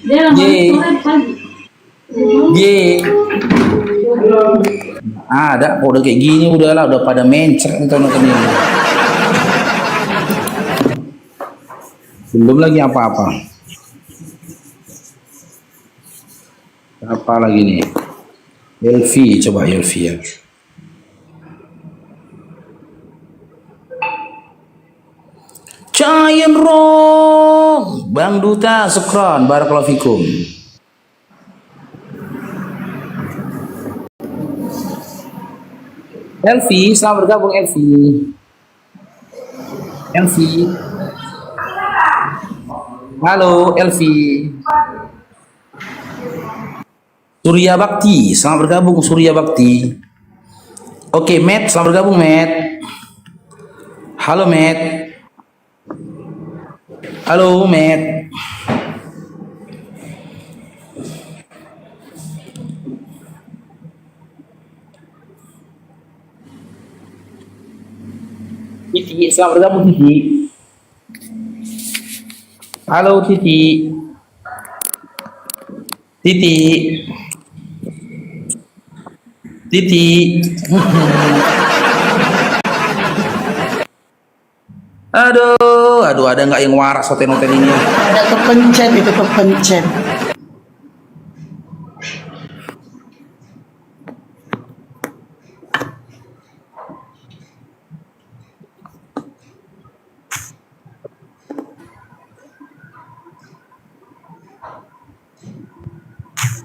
Ye. Ye. Ada udah kayak gini udahlah udah pada mencret nonton ini. Belum lagi apa-apa. Apa lagi nih? Elvi, coba Elvi ya. Giant Rock, Bang Duta, Sukron, Barakallahu Fikum. Elvi, selamat bergabung Elvi. Elvi. Halo Elvi. Surya Bakti, selamat bergabung Surya Bakti. Oke, Matt, selamat bergabung Matt. Halo Matt. Halo Matt. Titi, selamat bergabung Titi. Halo Titi. Titi. Titi. Aduh, ada nggak yang waras hotel-hotel ini? Ada kepencet itu kepencet.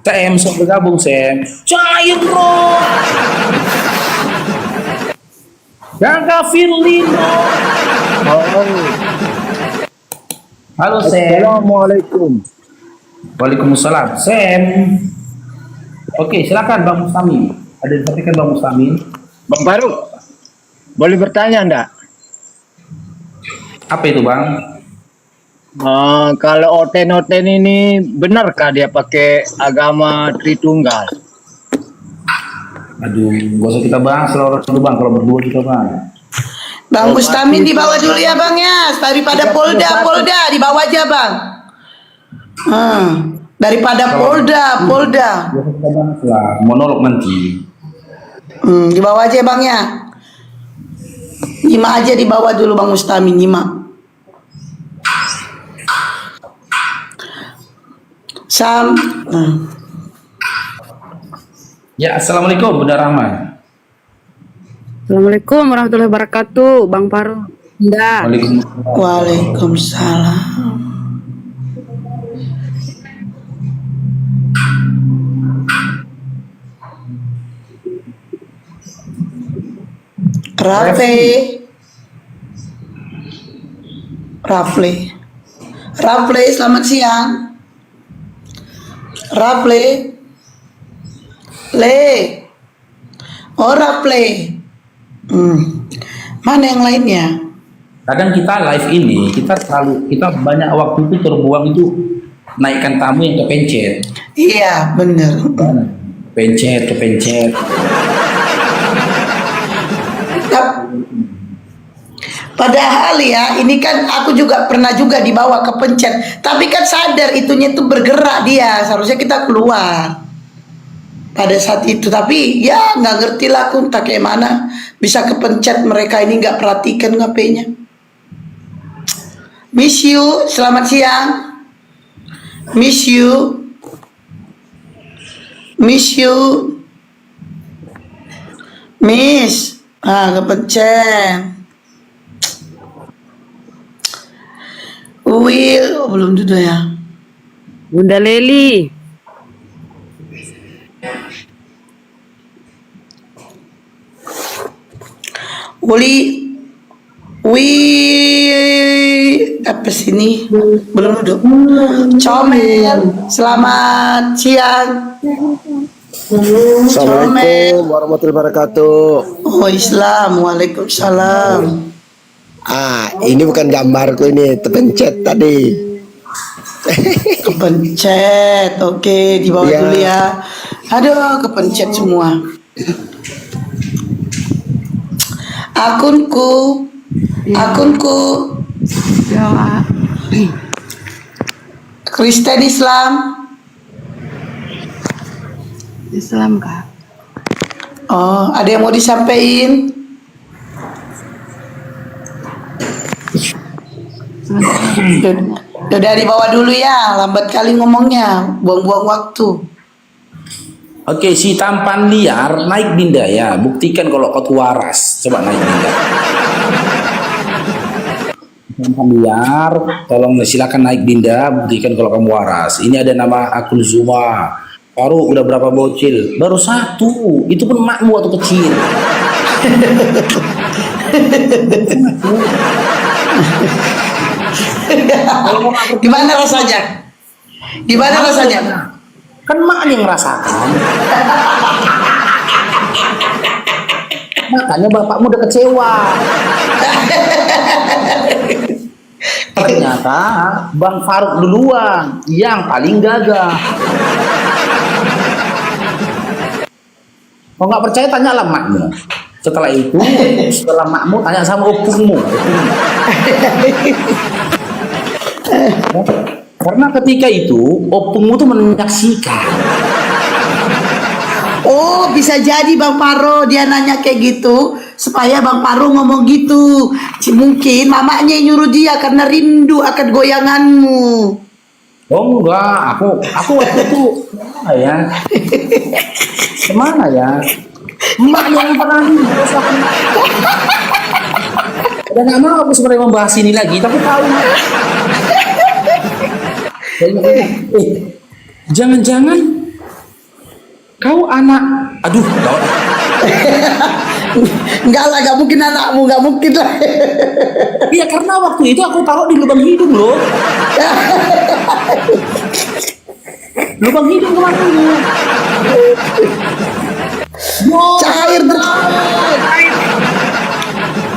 Sam, sok bergabung Sam. Giant Rock. Jaga Firlino. Halo Sam. Assalamualaikum. Waalaikumsalam. Sam. Oke, silakan Bang Mustamin. Ada yang disampaikan Bang Mustamin? Bang Faruk, boleh bertanya enggak? Apa itu Bang? Kalau Oten-Oten ini benarkah dia pakai agama Tritunggal? Aduh, gak usah kita bahas kalau Bang, kalau berdua kita Bang. Bang Mustamin dibawa dulu ya Bang ya, daripada Polda dibawa aja Bang. Daripada Polda. Gak usah kita bahas lah, monolog nanti. Dibawa aja Bang ya. Nyimak aja dibawa dulu Bang Mustamin, nyimak. Ya, assalamualaikum Bunda Rahman. Assalamualaikum warahmatullahi wabarakatuh, Bang Faruk. Enggak. Waalaikumsalam. Rafle, selamat siang. Rafle. Rafle. Mana yang lainnya? Kadang kita live ini, kita banyak waktu itu terbuang itu naikkan tamu yang kepencet. Iya, bener. Kepencet. Padahal ya, ini kan aku juga pernah juga dibawa kepencet. Tapi kan sadar itunya tuh bergerak dia. Seharusnya kita keluar pada saat itu. Tapi ya nggak ngerti lah aku entah kayak mana bisa kepencet, mereka ini nggak perhatikan HP-nya. Miss you, selamat siang. Miss you. Miss, kepencet. Belum juga ya. Bunda Leli. Apa sih ini? Belum duduk. Comel, selamat siang. Assalamualaikum warahmatullahi wabarakatuh. Oh Islam, waalaikumsalam. Ini bukan gambarku, ini terpencet tadi. Kepencet, oke, dibawa dulu ya. Aduh, kepencet semua. Akunku. Kristen Islam. Islam kah? Oh, ada yang mau disampaikan? Udah dari bawah dulu ya, lambat kali ngomongnya, buang-buang waktu. Oke, si tampan liar naik Dinda ya. Buktikan kalau kau tuh waras. Coba naik Dinda. Tampan liar, tolong silakan naik Dinda. Buktikan kalau kamu waras. Ini ada nama akun Zuma. Baru udah berapa bocil? Baru satu. Itu pun makmu waktu kecil. Gimana rasanya? Gimana rasanya? Kan mak yang merasakan. Makanya bapakmu udah kecewa. Ternyata Bang Faruk duluan yang paling gagah. Kalau nggak percaya tanyalah makmu. Setelah itu, setelah makmu tanya sama opungmu. Karena ketika itu opungmu tuh menyaksikan. Oh, bisa jadi Bang Paro dia nanya kayak gitu supaya Bang Paro ngomong gitu. Mungkin mamanya yang nyuruh dia karena rindu akan goyanganmu. Oh enggak, aku waktu itu kemana ya? Kemana ya? Emak yang pernah dan nggak mau aku sebenarnya membahas ini lagi, tapi tahu. Jangan-jangan kau anak, aduh, kau. Enggak lah, gak mungkin anakmu, gak mungkin lah. Iya karena waktu itu aku taruh di lubang hidung loh. Lubang hidung kemana ini? Cair terus.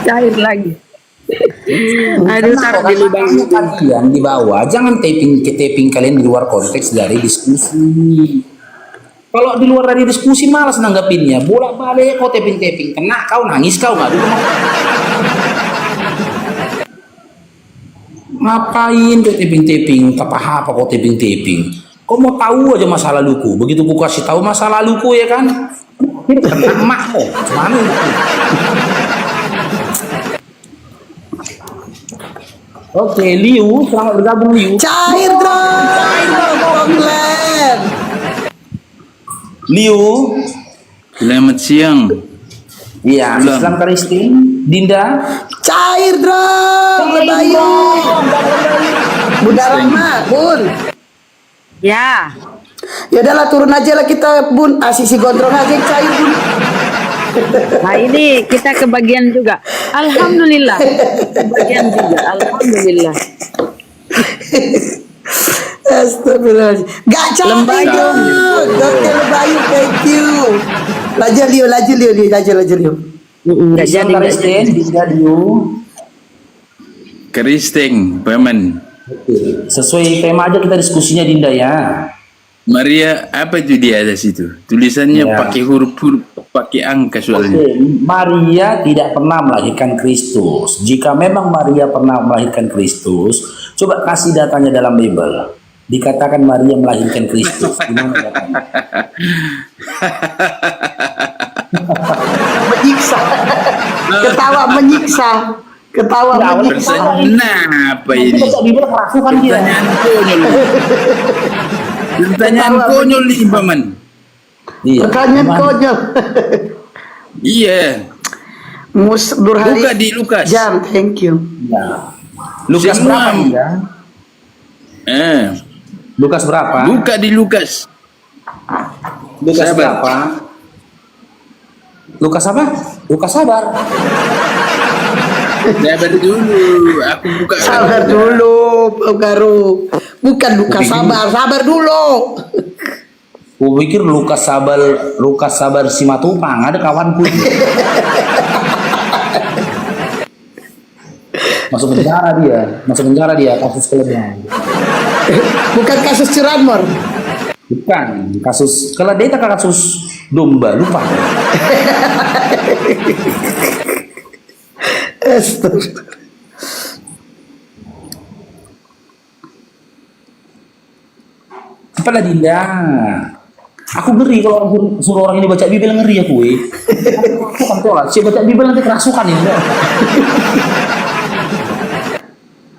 Cair lagi. Aduh, taruh di lubang. Kalian di bawah jangan taping kalian di luar konteks dari diskusi. Kalau di luar dari diskusi malas nanggapinnya. Bolak-balik kau taping. Kena kau nangis kau nggak? Ngapain kau taping? Apa kau taping? Kau mau tahu aja masa laluku. Begitu ku kasih tahu masa laluku ya kan? Kena emakmu. Mana itu? Oke, Liu, selamat bergabung Liu. Cair terus. Liu, Selamat siang. iya, Belum. Islam Karisting, Dinda, Cair dong, Lebayu. Bunda Rahma, Bun. Ya. Ya udahlah turun aja lah kita, Bun. Sisi gondrong aja yang cair, Bun. Nah ini kita kebagian juga. Alhamdulillah. Kebagian juga. Alhamdulillah. Astagfirullahaladzim. Gak cair Lembayu. dong. Dokter Lebayu, thank you. Laju Liu. Nggak Islam jadi. Karisting, Dinda, Liu. Keristing, paman. Oke, sesuai tema aja kita diskusinya Dinda ya. Maria, apa itu di atas itu? Tulisannya Ya. pakai huruf-huruf, pakai angka soalnya. Oke, Maria tidak pernah melahirkan Kristus. Jika memang Maria pernah melahirkan Kristus, coba kasih datanya dalam Bible. Dikatakan Maria melahirkan Kristus. Gimana datanya? Menyiksa. Ketawa menyiksa. Pertanyaan apa Nanti ini? baca Bible kerasukan dia. Pertanyaan konyol. Pertanyaan konyol nih, paman. Iya. Pertanyaan Gimana? konyol. Iya. Durhari. Buka di Lukas. Jam, thank you. Ya. Lukas Semua. berapa Dinda? Lukas berapa? Buka di Lukas. Lukas Sabar. berapa? Lukas apa? Lukas sabar. Sabar dulu, aku buka. Sabar dulu, Pak Garu. Bukan Lukas sabar dulu. Aku pikir Lukas sabar Simatupang, ada kawanku. Masuk penjara dia kasus kelebihan. Bukan kasus curanmor. Bukan kasus keledai, tak kasus domba, lupa. Astagfirullah. Cepatlah Dinda. Aku ngeri kalau suruh orang ini baca Bibel, ngeri aku. Aku kan tolak. Si baca Bibel nanti kerasukan ya.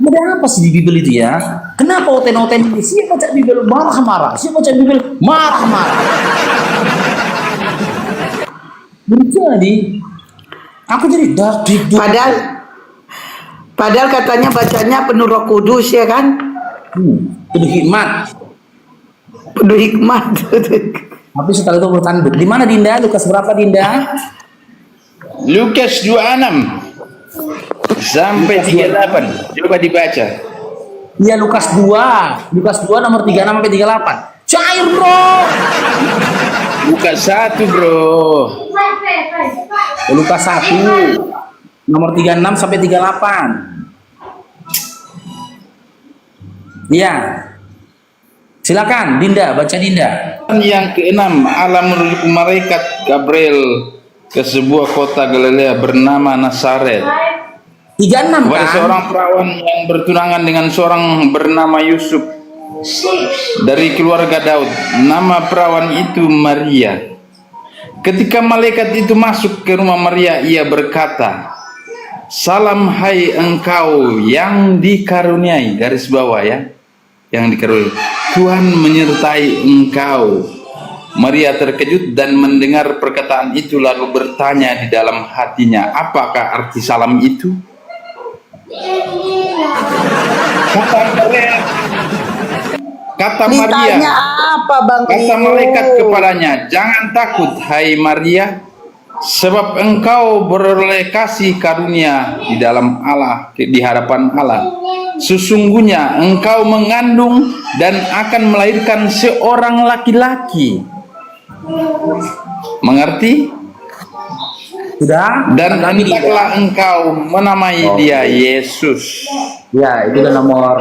Ada apa sih di Bibel itu ya? Kenapa oten-oten ini? Siapa baca Bibel marah-marah? Siapa baca Bibel marah-marah? Jadi, aku jadi Padahal katanya bacanya penuh Roh Kudus ya kan? Penuh hikmat. Penuh hikmat. Tapi setelah itu bertanduk. Di mana Dinda? Lukas berapa Dinda? Lukas 26 sampai 38. Coba dibaca. Iya Lukas 2. Lukas 2 nomor 36 sampai 38. Cair bro. Lukas 1 bro. Lukas 1 nomor 36 sampai 38. Iya. Silakan Dinda, baca Dinda. Yang keenam, Allah menunjuk malaikat Gabriel ke sebuah kota Galilea bernama Nazaret 36 kepada kan? seorang perawan yang bertunangan dengan seorang bernama Yusuf dari keluarga Daud. Nama perawan itu Maria. Ketika malaikat itu masuk ke rumah Maria, ia berkata, "Salam hai engkau yang dikaruniai," garis bawah ya, yang dikaruniai, "Tuhan menyertai engkau." Maria terkejut dan mendengar perkataan itu lalu bertanya di dalam hatinya, apakah arti salam itu? Kata Maria, Ditanya apa Bang kata Rio? malaikat kepadanya, "Jangan takut hai Maria, sebab engkau beroleh kasih karunia di dalam Allah, di hadapan Allah. Sesungguhnya engkau mengandung dan akan melahirkan seorang laki-laki." Mengerti? Sudah? Dan kami hendaklah engkau menamai dia Yesus. Ya, itu udah nomor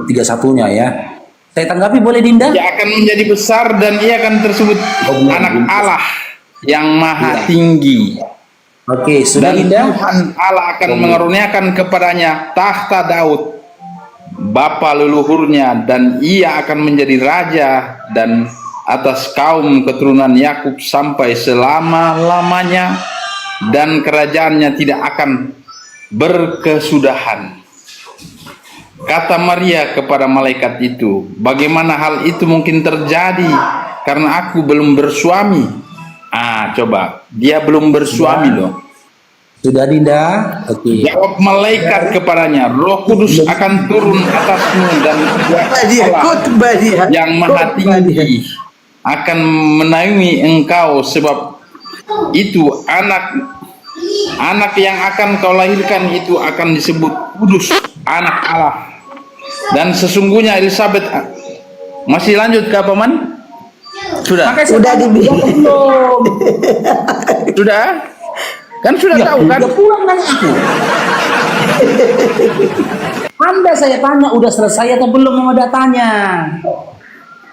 31-nya ya. Saya tanggapi boleh Dinda? Ia akan menjadi besar dan ia akan tersebut anak Allah yang maha tinggi. Oke, sudah Dan Dinda? Tuhan Allah akan mengaruniakan kepadanya tahta Daud bapa leluhurnya, dan ia akan menjadi raja dan atas kaum keturunan Yakub sampai selama-lamanya, dan kerajaannya tidak akan berkesudahan. Kata Maria kepada malaikat itu, "Bagaimana hal itu mungkin terjadi? Karena aku belum bersuami." Coba, dia belum bersuami loh. Sudah Dinda? Oke. Jawab malaikat kepadanya, "Roh Kudus akan turun atasmu dan Allah yang maha tinggi akan menaungi engkau, sebab itu anak yang akan kau lahirkan itu akan disebut kudus, anak Allah. Dan sesungguhnya Elizabeth," masih lanjut ke apa man? Sudah. Udah dibilang Belum. Sudah? Kan sudah tahu kan? Udah pulang nanya aku. Anda saya tanya udah selesai atau belum sama datanya?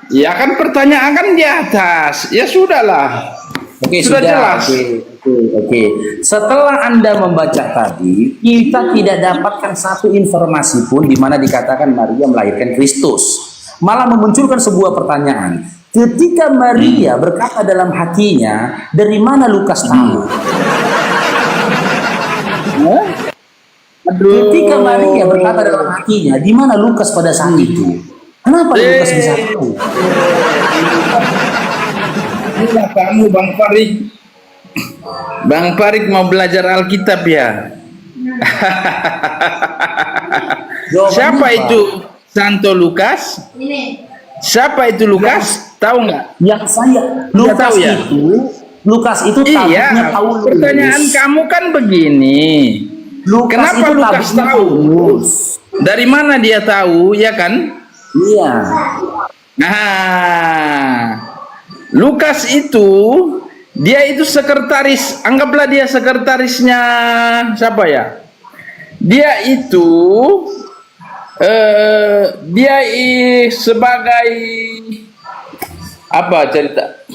Ya kan pertanyaan kan di atas. Ya sudahlah. Oke, Sudah jelas. Oke. Setelah Anda membaca tadi, kita tidak dapatkan satu informasi pun di mana dikatakan Maria melahirkan Kristus. Malah memunculkan sebuah pertanyaan. Ketika Maria berkata dalam hatinya, dari mana Lukas tahu? Ketika Maria berkata dalam hatinya, di mana Lukas pada saat itu? Kenapa Lukas bisa tahu? Inilah kamu Bang Farid. Bang Farid mau belajar Alkitab ya? Siapa itu Santo Lukas? Siapa itu Lukas? Tahu nggak? Yang saya Lukas tahu ya? Lukas itu tabutnya Iya. Paulus. Pertanyaan kamu kan begini. Lukas Kenapa itu Lukas tabutnya tahu? Paulus. Dari mana dia tahu, ya kan? Iya. Nah, Lukas itu dia itu sekretaris, anggaplah dia sekretarisnya siapa ya? Dia itu sebagai apa cerita?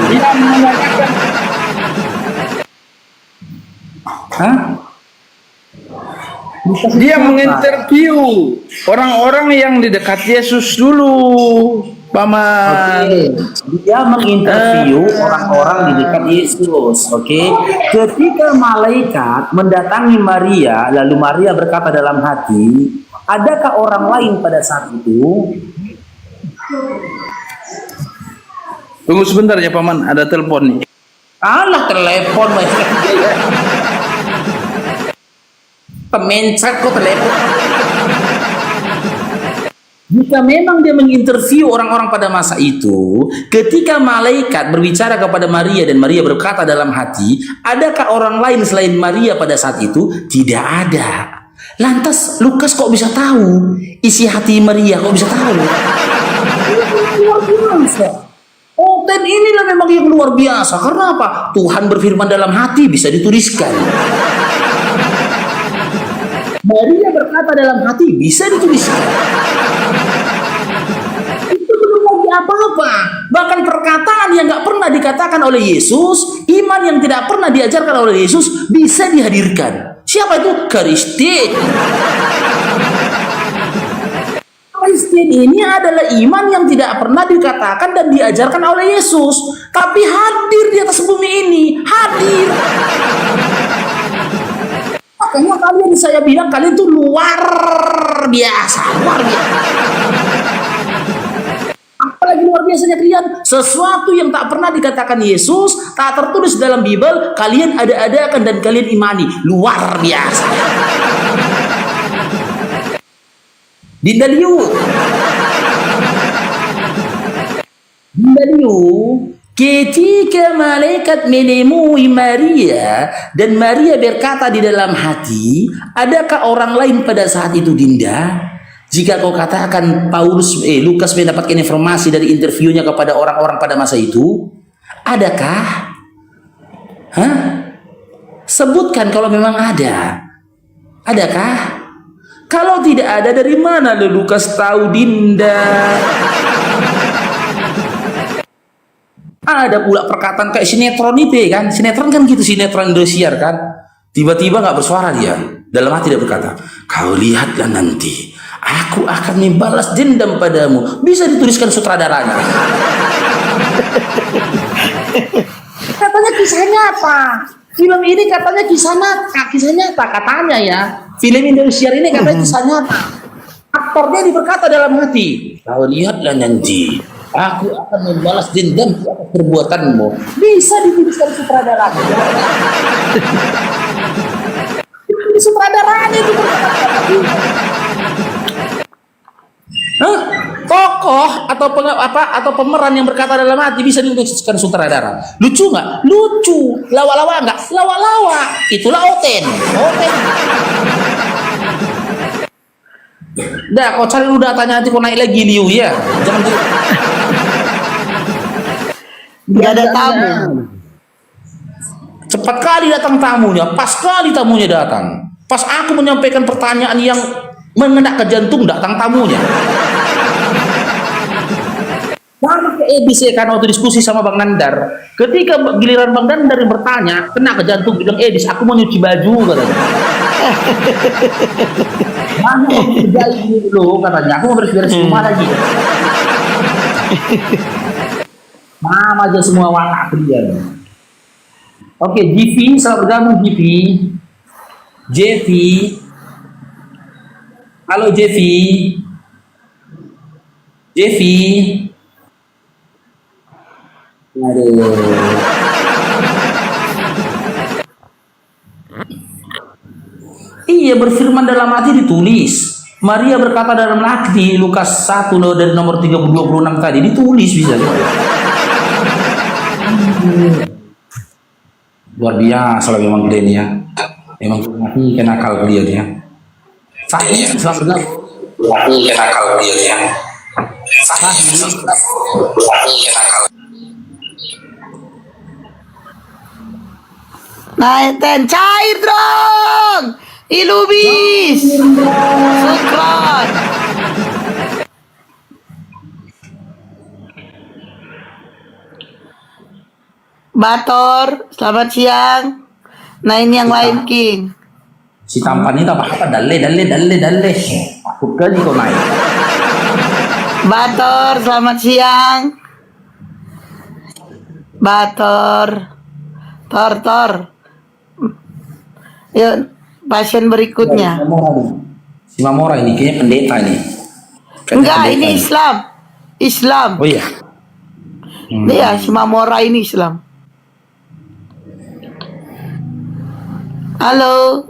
Dia mengatakan, Hah? Dia menginterview orang-orang yang di dekat Yesus dulu, Paman. Dia menginterview orang-orang di dekat Yesus. Oke. Ketika malaikat mendatangi Maria, lalu Maria berkata dalam hati, adakah orang lain pada saat itu? Tunggu sebentar ya, Paman, ada telepon nih. Alah, telepon macam pemencet kok telepon. Jika memang dia menginterview orang-orang pada masa itu, ketika malaikat berbicara kepada Maria dan Maria berkata dalam hati, adakah orang lain selain Maria pada saat itu? Tidak ada. Lantas Lukas kok bisa tahu isi hati Maria, kok bisa tahu? Luar biasa. Oh, dan inilah memang yang luar biasa. Karena apa? Tuhan berfirman dalam hati, bisa dituliskan. Maria berkata dalam hati, bisa dituliskan. Itu belum lagi apa-apa. Bahkan perkataan yang gak pernah dikatakan oleh Yesus, iman yang tidak pernah diajarkan oleh Yesus, bisa dihadirkan. Siapa itu? Kristen. Kristen ini adalah iman yang tidak pernah dikatakan dan diajarkan oleh Yesus, tapi hadir di atas bumi ini, hadir. Makanya kalian, saya bilang kalian tuh luar biasa, luar biasa. Apalagi luar biasanya kalian, sesuatu yang tak pernah dikatakan Yesus, tak tertulis dalam Bible, kalian ada-adakan dan kalian imani, luar biasa. Dinda Liu, ketika malaikat menemui Maria dan Maria berkata di dalam hati, adakah orang lain pada saat itu, Dinda? Jika kau katakan Lukas mendapatkan informasi dari interviewnya kepada orang-orang pada masa itu, adakah? Hah? Sebutkan kalau memang ada. Adakah? Kalau tidak ada, dari mana Lukas tahu, Dinda? Ada pula perkataan kayak sinetron itu kan. Sinetron kan gitu, sinetron Indosiar kan. Tiba-tiba nggak bersuara dia. Dalam hati dia berkata, kau lihatlah nanti, aku akan membalas dendam padamu. Bisa dituliskan sutradaranya. Katanya kisah nyata. Film ini katanya kisah nyata katanya ya. Film Indosiar ini katanya kisah nyata. Aktornya berkata dalam hati, kau lihatlah nanti, aku akan membalas dendam atas perbuatanmu. Bisa dituliskan sutradaranya. Sutradaranya itu tokoh atau pemeran yang berkata dalam hati bisa dituliskan sutradara. Lucu nggak? Lucu. Lawa-lawa nggak? Lawa-lawa. Itulah Oten. Dah, kau cari dulu datanya, nanti kau naik lagi Liu ya. Jangan gitu. Nggak ada tamu. Cepat kali datang tamunya, pas kali tamunya datang. Pas aku menyampaikan pertanyaan yang mengena ke jantung, datang tamunya. Sama ke Edis kan waktu diskusi sama Bang Nandar. Ketika giliran Bang Nandar yang bertanya, kena ke jantung, bilang Edis, aku mau nyuci baju katanya. Mana kerja dulu katanya, aku mau beres-beres rumah lagi. Mama aja semua watak dia. Oke, GV, selamat bergabung GV. JV. Halo JV. JV. Aduh. Iya, berfirman dalam hati ditulis. Maria berkata dalam hati, Lukas 1 dari nomor 26 tadi ditulis bisa. Luar biasa lah memang dia ini ya. Memang mati kena akal dia ya. Saya selamat mati kena akal dia ya. Naik ten cair dong. Ilubis. Sukron. Bator, selamat siang. Nah ini yang lain King. Si tampan itu apa dalle. Takut kali kau naik. Bator, selamat siang. Bator. Tor. Yuk, pasien berikutnya. Si Mamora ini kayaknya pendeta ini. Kayaknya Enggak, pendeta ini Islam. Oh iya. Iya, si Mamora ini Islam. Halo.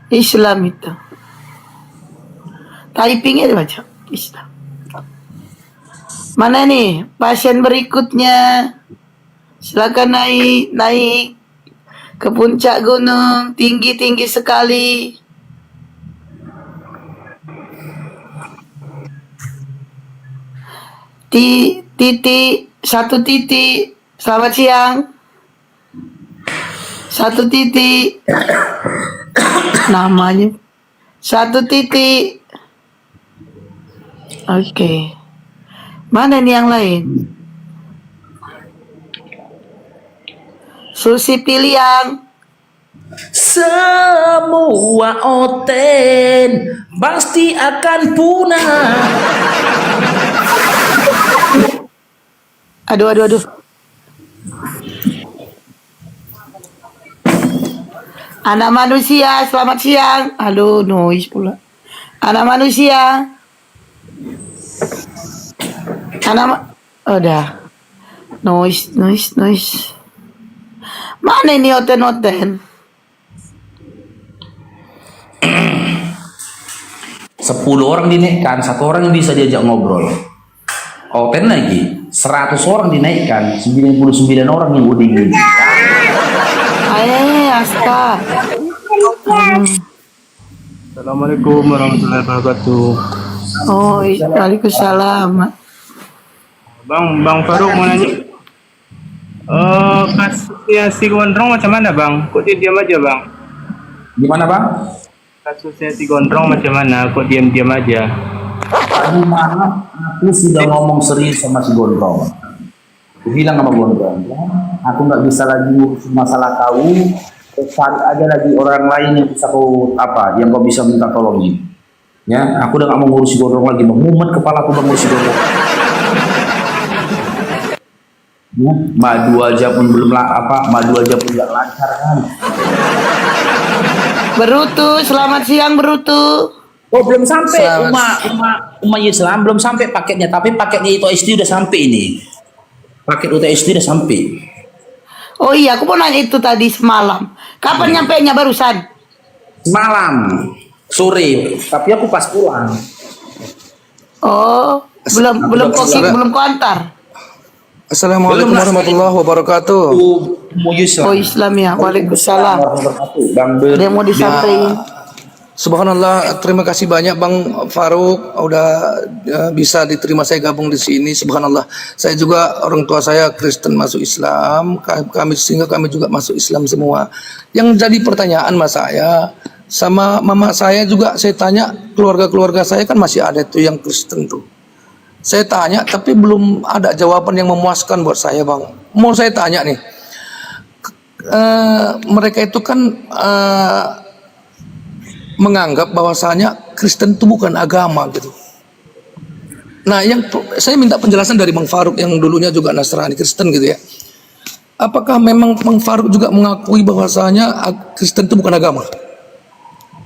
Islam itu. Typingnya dibaca Islam. Mana nih pasien berikutnya? Silakan naik ke puncak gunung, tinggi sekali. Satu titik. Selamat siang. Satu titik. Namanya. Satu titik. Oke. Mana nih yang lain? Susi pilih yang Semua oten pasti akan punah. Aduh. Anak manusia, selamat siang. Halo, noise pula. Anak manusia. Udah. Noise. Mana ini oten-oten? 10 orang dinaikkan, 1 orang yang bisa diajak ngobrol. Oten lagi 100 orang dinaikkan, 99 orang yang udah gini. Aska. Assalamualaikum warahmatullahi wabarakatuh. Oh, waalaikumsalam. Bang Faruk mau nanya. Kasusnya si Gondrong macam mana bang? Kok dia diam aja bang? Gimana bang? Kasusnya si Gondrong macam mana? Kok diam aja? Tadi malam aku sudah ngomong serius sama si Gondrong. Aku bilang sama Gondrong, aku nggak bisa lagi ngurusin masalah kau. Cari aja lagi orang lain yang bisa yang kau bisa minta tolongin. Ya, aku udah nggak mau ngurus si Gondrong lagi. Memumet kepala aku ngurus si Gondrong. Ya, madu aja pun nggak lancar kan. Berutu, selamat siang Berutu. Oh belum sampai Umat Islam belum sampai paketnya, tapi paketnya itu UTSD udah sampai ini. Paket UTSD udah sampai. Oh iya, aku mau nanya itu tadi semalam. Kapan nyampainya barusan? Semalam sore, tapi aku pas pulang. Oh, belum kau antar. Assalamualaikum warahmatullahi wabarakatuh. Oh Islam ya, waalaikumsalam. Dia mau disampaikan. Subhanallah, terima kasih banyak Bang Faruk udah bisa diterima saya gabung di sini. Subhanallah, saya juga orang tua saya Kristen masuk Islam, sehingga kami juga masuk Islam semua. Yang jadi pertanyaan mas saya sama mama saya juga, saya tanya keluarga saya kan masih ada tuh yang Kristen tuh. Saya tanya tapi belum ada jawaban yang memuaskan buat saya bang. Mau saya tanya nih, mereka itu kan menganggap bahwasanya Kristen itu bukan agama gitu. Nah, saya minta penjelasan dari Bang Faruk yang dulunya juga Nasrani Kristen gitu ya. Apakah memang Bang Faruk juga mengakui bahwasanya Kristen itu bukan agama?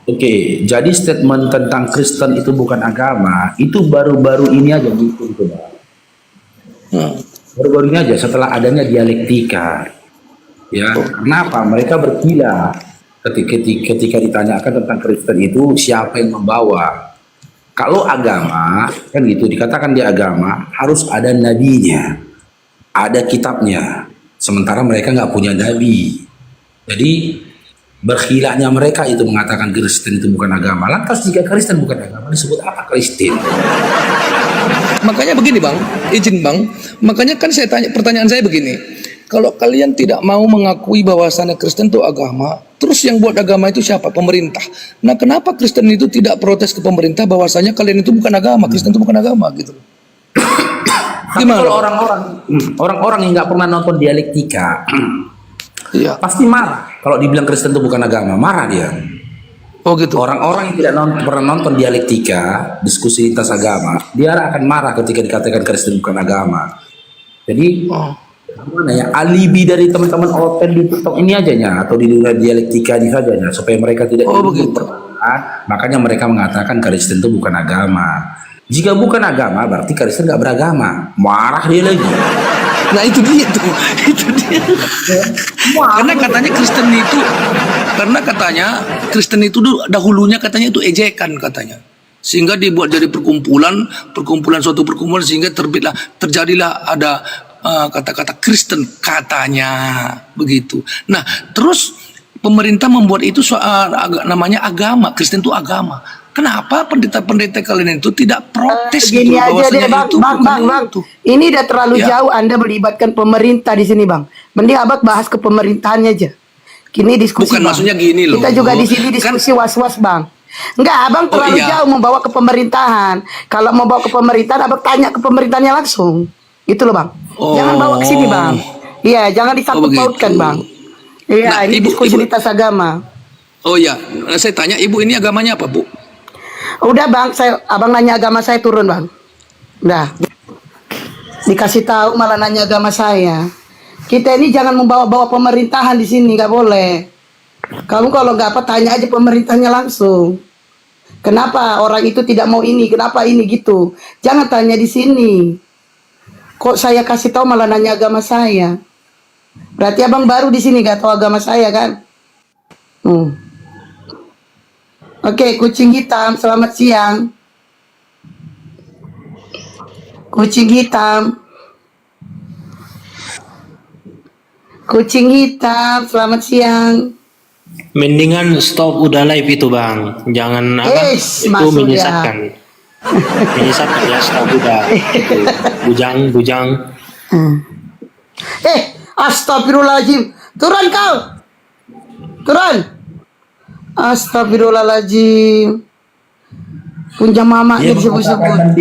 Oke, jadi statement tentang Kristen itu bukan agama itu baru-baru ini aja gitu. Baru-baru ini aja setelah adanya dialektika. Ya, kenapa mereka berkilah ketika ditanyakan tentang Kristen itu siapa yang membawa? Kalau agama kan gitu dikatakan di agama harus ada nabinya, ada kitabnya. Sementara mereka nggak punya nabi. Jadi berkhilafnya mereka itu mengatakan Kristen itu bukan agama. Lantas jika Kristen bukan agama disebut apa Kristen? Makanya begini bang, izin bang. Makanya kan pertanyaan saya begini. Kalau kalian tidak mau mengakui bahwasannya Kristen itu agama, terus yang buat agama itu siapa? Pemerintah. Nah, kenapa Kristen itu tidak protes ke pemerintah bahwasanya kalian itu bukan agama, Kristen itu bukan agama gitu? Tapi kalau orang-orang yang nggak pernah nonton dialektika, Iya. Pasti marah kalau dibilang Kristen itu bukan agama, marah dia. Oh gitu. Orang-orang yang tidak pernah nonton dialektika, diskusi lintas agama, dia akan marah ketika dikatakan Kristen bukan agama. Jadi gimana ya, alibi dari teman-teman Open di TikTok ini aja ya, atau di dunia dialektika ini saja ya, supaya mereka tidak begitu. makanya mereka mengatakan Kristen itu bukan agama. Jika bukan agama berarti Kristen nggak beragama, marah dia lagi. Nah itu dia tuh, itu dia. Karena katanya Kristen itu dahulunya katanya itu ejekan katanya, sehingga dibuat jadi suatu perkumpulan sehingga terjadilah ada kata-kata Kristen katanya begitu. Nah terus pemerintah membuat itu soal namanya agama, Kristen itu agama. Kenapa pendeta-pendeta kalian itu tidak protes Gini gitu aja deh bahwasanya bang, itu bang, bukan bang, bang. itu? Ini udah terlalu Ya. jauh Anda melibatkan pemerintah di sini bang. Mending abang bahas ke pemerintahannya aja. Kini diskusi. Bukan, Bang. maksudnya gini loh. Kita juga di sini Kan- diskusi was-was bang. Enggak, abang terlalu iya. jauh membawa ke pemerintahan. Kalau mau bawa ke pemerintahan, abang tanya ke pemerintahnya langsung. Gitu loh bang. Jangan bawa ke sini bang. Iya, jangan disangkut pautkan begitu. bang. Iya, Nah, ini Ibu- diskusi Ibu- lintas agama. Oh ya, saya tanya ibu ini agamanya apa bu? Udah bang, abang nanya agama saya turun bang. Udah. Dikasih tahu malah nanya agama saya. Kita ini jangan membawa-bawa pemerintahan di sini, nggak boleh. Kamu kalau nggak apa tanya aja pemerintahnya langsung. Kenapa orang itu tidak mau ini? Kenapa ini gitu? Jangan tanya di sini. Kok saya kasih tahu malah nanya agama saya? Berarti abang baru di sini nggak tahu agama saya kan? Oke, kucing hitam, selamat siang. Kucing hitam. Kucing hitam, selamat siang. Mendingan stop udah live itu bang, jangan apa itu masuk menyesatkan. Menyesatkan ya, stop udah. Itu. Bujang. Astagfirullahaladzim. Turun kau. Turun. Astagfirullahaladzim. Punya mamanya disebut-sebut.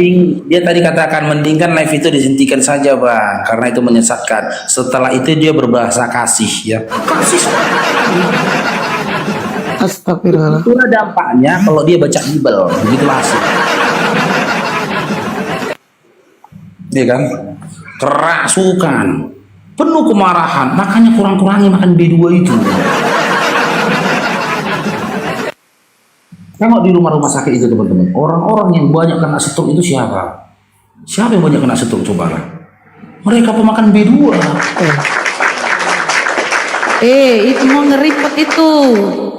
Dia tadi katakan mending kan live itu dihentikan saja bang, karena itu menyesatkan. Setelah itu dia berbahasa kasih ya. Kasih. Astagfirullah. Itulah dampaknya kalau dia baca Bible, begitu masuk. Iya kan? Kerasukan, penuh kemarahan, makanya kurang-kurangi makan B2 itu. Tengok di rumah-rumah sakit itu teman-teman, orang-orang yang banyak kena stroke itu siapa? Siapa yang banyak kena stroke coba lah? Mereka pemakan B2. Itu mau ngeripot itu.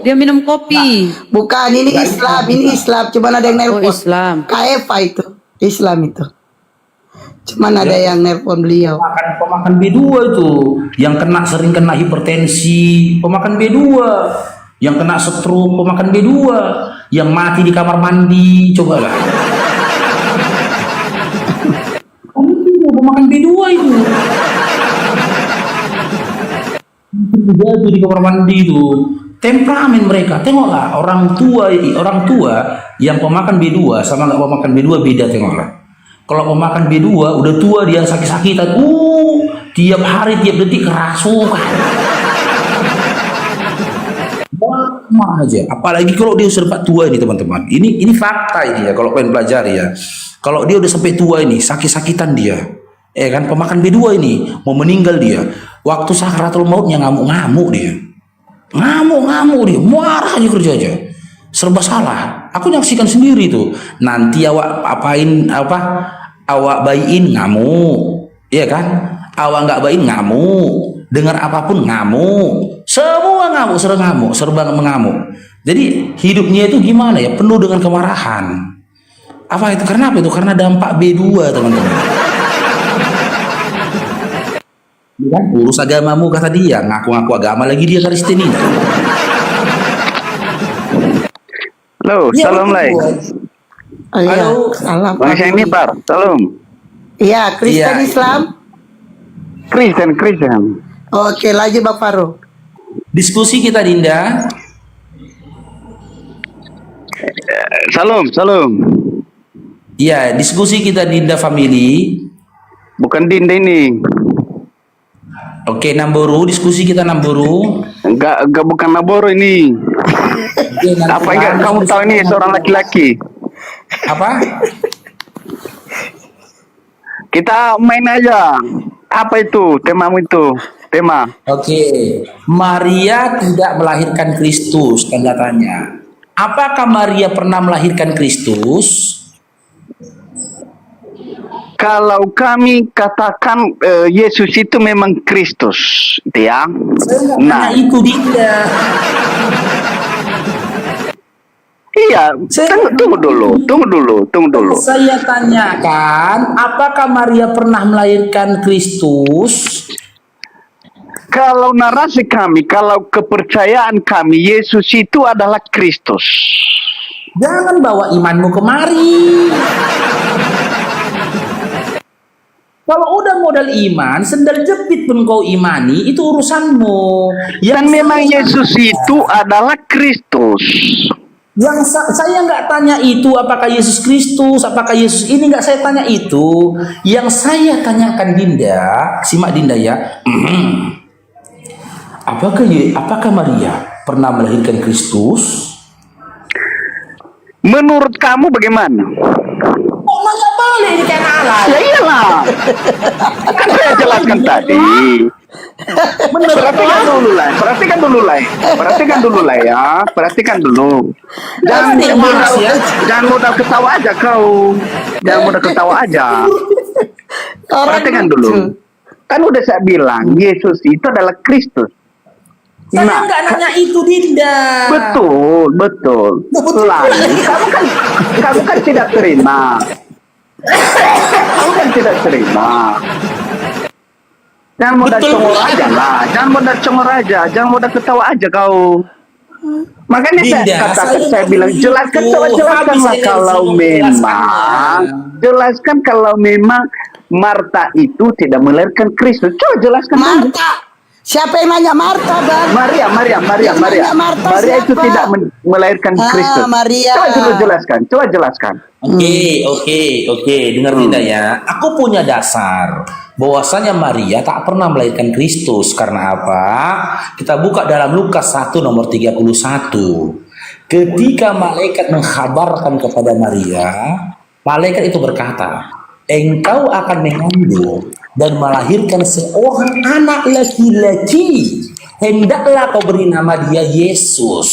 Dia minum kopi. Bukan, ini Islam, ini Islam. Cuman ada yang nelpon. Islam. KFA itu, Islam itu. Cuman ada yang nelpon beliau. Pemakan B2 itu, yang sering kena hipertensi, pemakan B2, yang kena stroke, pemakan B2, yang mati di kamar mandi, cobalah. Itu pemakan B2 itu. Itu di kamar mandi itu. Temperamen mereka, tengoklah orang tua yang pemakan B2 sama nggak pemakan B2 beda, tengoklah. Kalau pemakan B2 udah tua dia sakit-sakitan, tiap hari tiap detik kerasukan. Mah aja, apalagi kalau dia sudah tua ini teman-teman. Ini fakta ini ya kalau pengen pelajari ya. Kalau dia udah sampai tua ini sakit-sakitan dia, kan pemakan B2 ini mau meninggal dia. Waktu sakaratul mautnya ngamuk-ngamuk dia. Ngamuk dia, marah aja kerja aja, serba salah. Aku nyaksikan sendiri tuh. Nanti awak awak bayiin ngamuk, iya kan? Awak nggak bayiin ngamuk, dengar apapun ngamuk, semua ngamuk, serba mengamuk. Jadi hidupnya itu gimana ya? Penuh dengan kemarahan. Apa itu? Karena apa itu? Karena dampak B2 teman-teman. Kan urus agamamu kata dia, ngaku-ngaku agama lagi dia Kristen itu. Halo, Ya, salam betul. Iya, Halo. salam. Bang Syahni Par, salam. Iya, Kristen Iya. Islam. Kristen. Oke, lanjut Bang Faru. Diskusi kita Dinda. Salam. Iya, diskusi kita Dinda Family. Bukan Dinda ini. Oke, Namboru, diskusi kita Namboru. Enggak bukan Naboro ini. Oke, nanti Apa enggak diskusi kamu tahu ini kita seorang Namboru. laki-laki? Apa? Kita main aja. Apa itu temamu itu? Tema. Oke, Maria tidak melahirkan Kristus, tanda tanya. Apakah Maria pernah melahirkan Kristus? Kalau kami katakan Yesus itu memang Kristus, gitu ya. Saya nggak Nah, tanya itu Dinda. iya. Saya- Tunggu dulu. Saya tanyakan, apakah Maria pernah melahirkan Kristus? Kalau narasi kami, kalau kepercayaan kami, Yesus itu adalah Kristus. Jangan bawa imanmu kemari. Kalau udah modal iman, sendal jepit pun kau imani, itu urusanmu. Dan memang Yesus itu adalah Kristus. Saya nggak tanya itu apakah Yesus Kristus, apakah Yesus ini, nggak saya tanya itu. Yang saya tanyakan Dinda, simak Dinda ya. Apakah Maria pernah melahirkan Kristus? Menurut kamu bagaimana? Oh, nggak boleh ini kayak alay. Ya iyalah. Kan saya jelaskan tadi. Perhatikan dulu. Jangan mudah ketawa aja kau. Perhatikan dulu. Kan udah saya bilang Yesus itu adalah Kristus. Saya nggak nanya itu Dinda. Betul. Lalu kamu kan tidak terima. Jangan mudah congor aja lah. Jangan mudah ketawa aja kau. Makanya Dinda, saya bilang jelaskan kalau memang Marta itu tidak melahirkan Kristus. Coba jelaskan dulu. Marta. Siapa yang nanya Marta, Bang? Maria Yang nanya Marta itu siapa? tidak melahirkan Kristus. Maria. Coba jelaskan. Oke, dengar Dinda ya. Aku punya dasar bahwasanya Maria tak pernah melahirkan Kristus. Karena apa? Kita buka dalam Lukas 1 nomor 31. Ketika malaikat mengkhabarkan kepada Maria, malaikat itu berkata, engkau akan mengandung dan melahirkan seorang anak laki-laki. Hendaklah kau beri nama dia Yesus.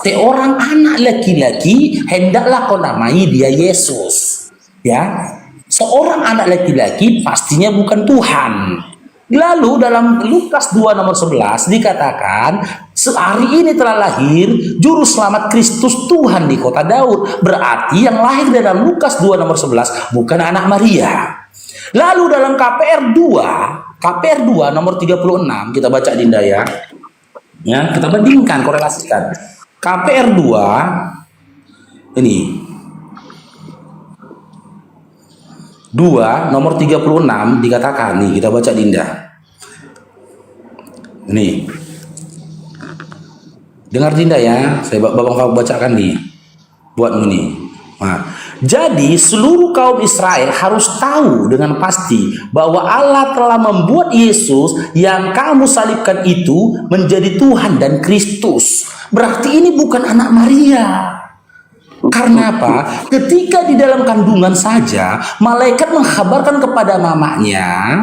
Seorang anak laki-laki, hendaklah kau namai dia Yesus. Ya, seorang anak laki-laki pastinya bukan Tuhan. Lalu dalam Lukas 2 nomor 11 dikatakan, hari ini telah lahir juru selamat Kristus Tuhan di kota Daud. Berarti yang lahir dalam Lukas 2 nomor 11 bukan anak Maria. Lalu dalam KPR 2 nomor 36 kita baca Dinda ya. Ya, kita bandingkan, korelasikan. KPR 2 ini 2 nomor 36 dikatakan nih, kita baca Dinda. Ini. Dengar Dinda ya, saya Babang bacakan nih. Buatmu nih. Nah, jadi seluruh kaum Israel harus tahu dengan pasti bahwa Allah telah membuat Yesus yang kamu salibkan itu menjadi Tuhan dan Kristus. Berarti ini bukan anak Maria. Karena apa? Ketika di dalam kandungan saja, malaikat mengkabarkan kepada mamanya,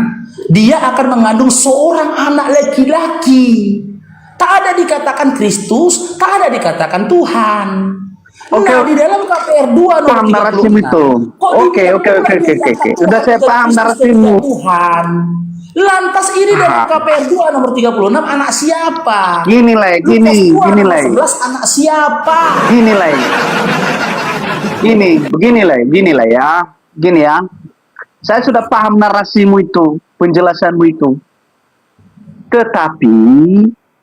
dia akan mengandung seorang anak laki-laki. Tak ada dikatakan Kristus, tak ada dikatakan Tuhan. Oke. Nah, di dalam KPR 2 Paham narasimu itu. Oke. Sudah saya paham narasimu. Tuhan. Lantas ini dalam KPR 2 nomor 36 anak siapa? Gini lah. Lukas 2 nomor 11 anak siapa? Gini ya. Saya sudah paham narasimu itu, penjelasanmu itu. Tetapi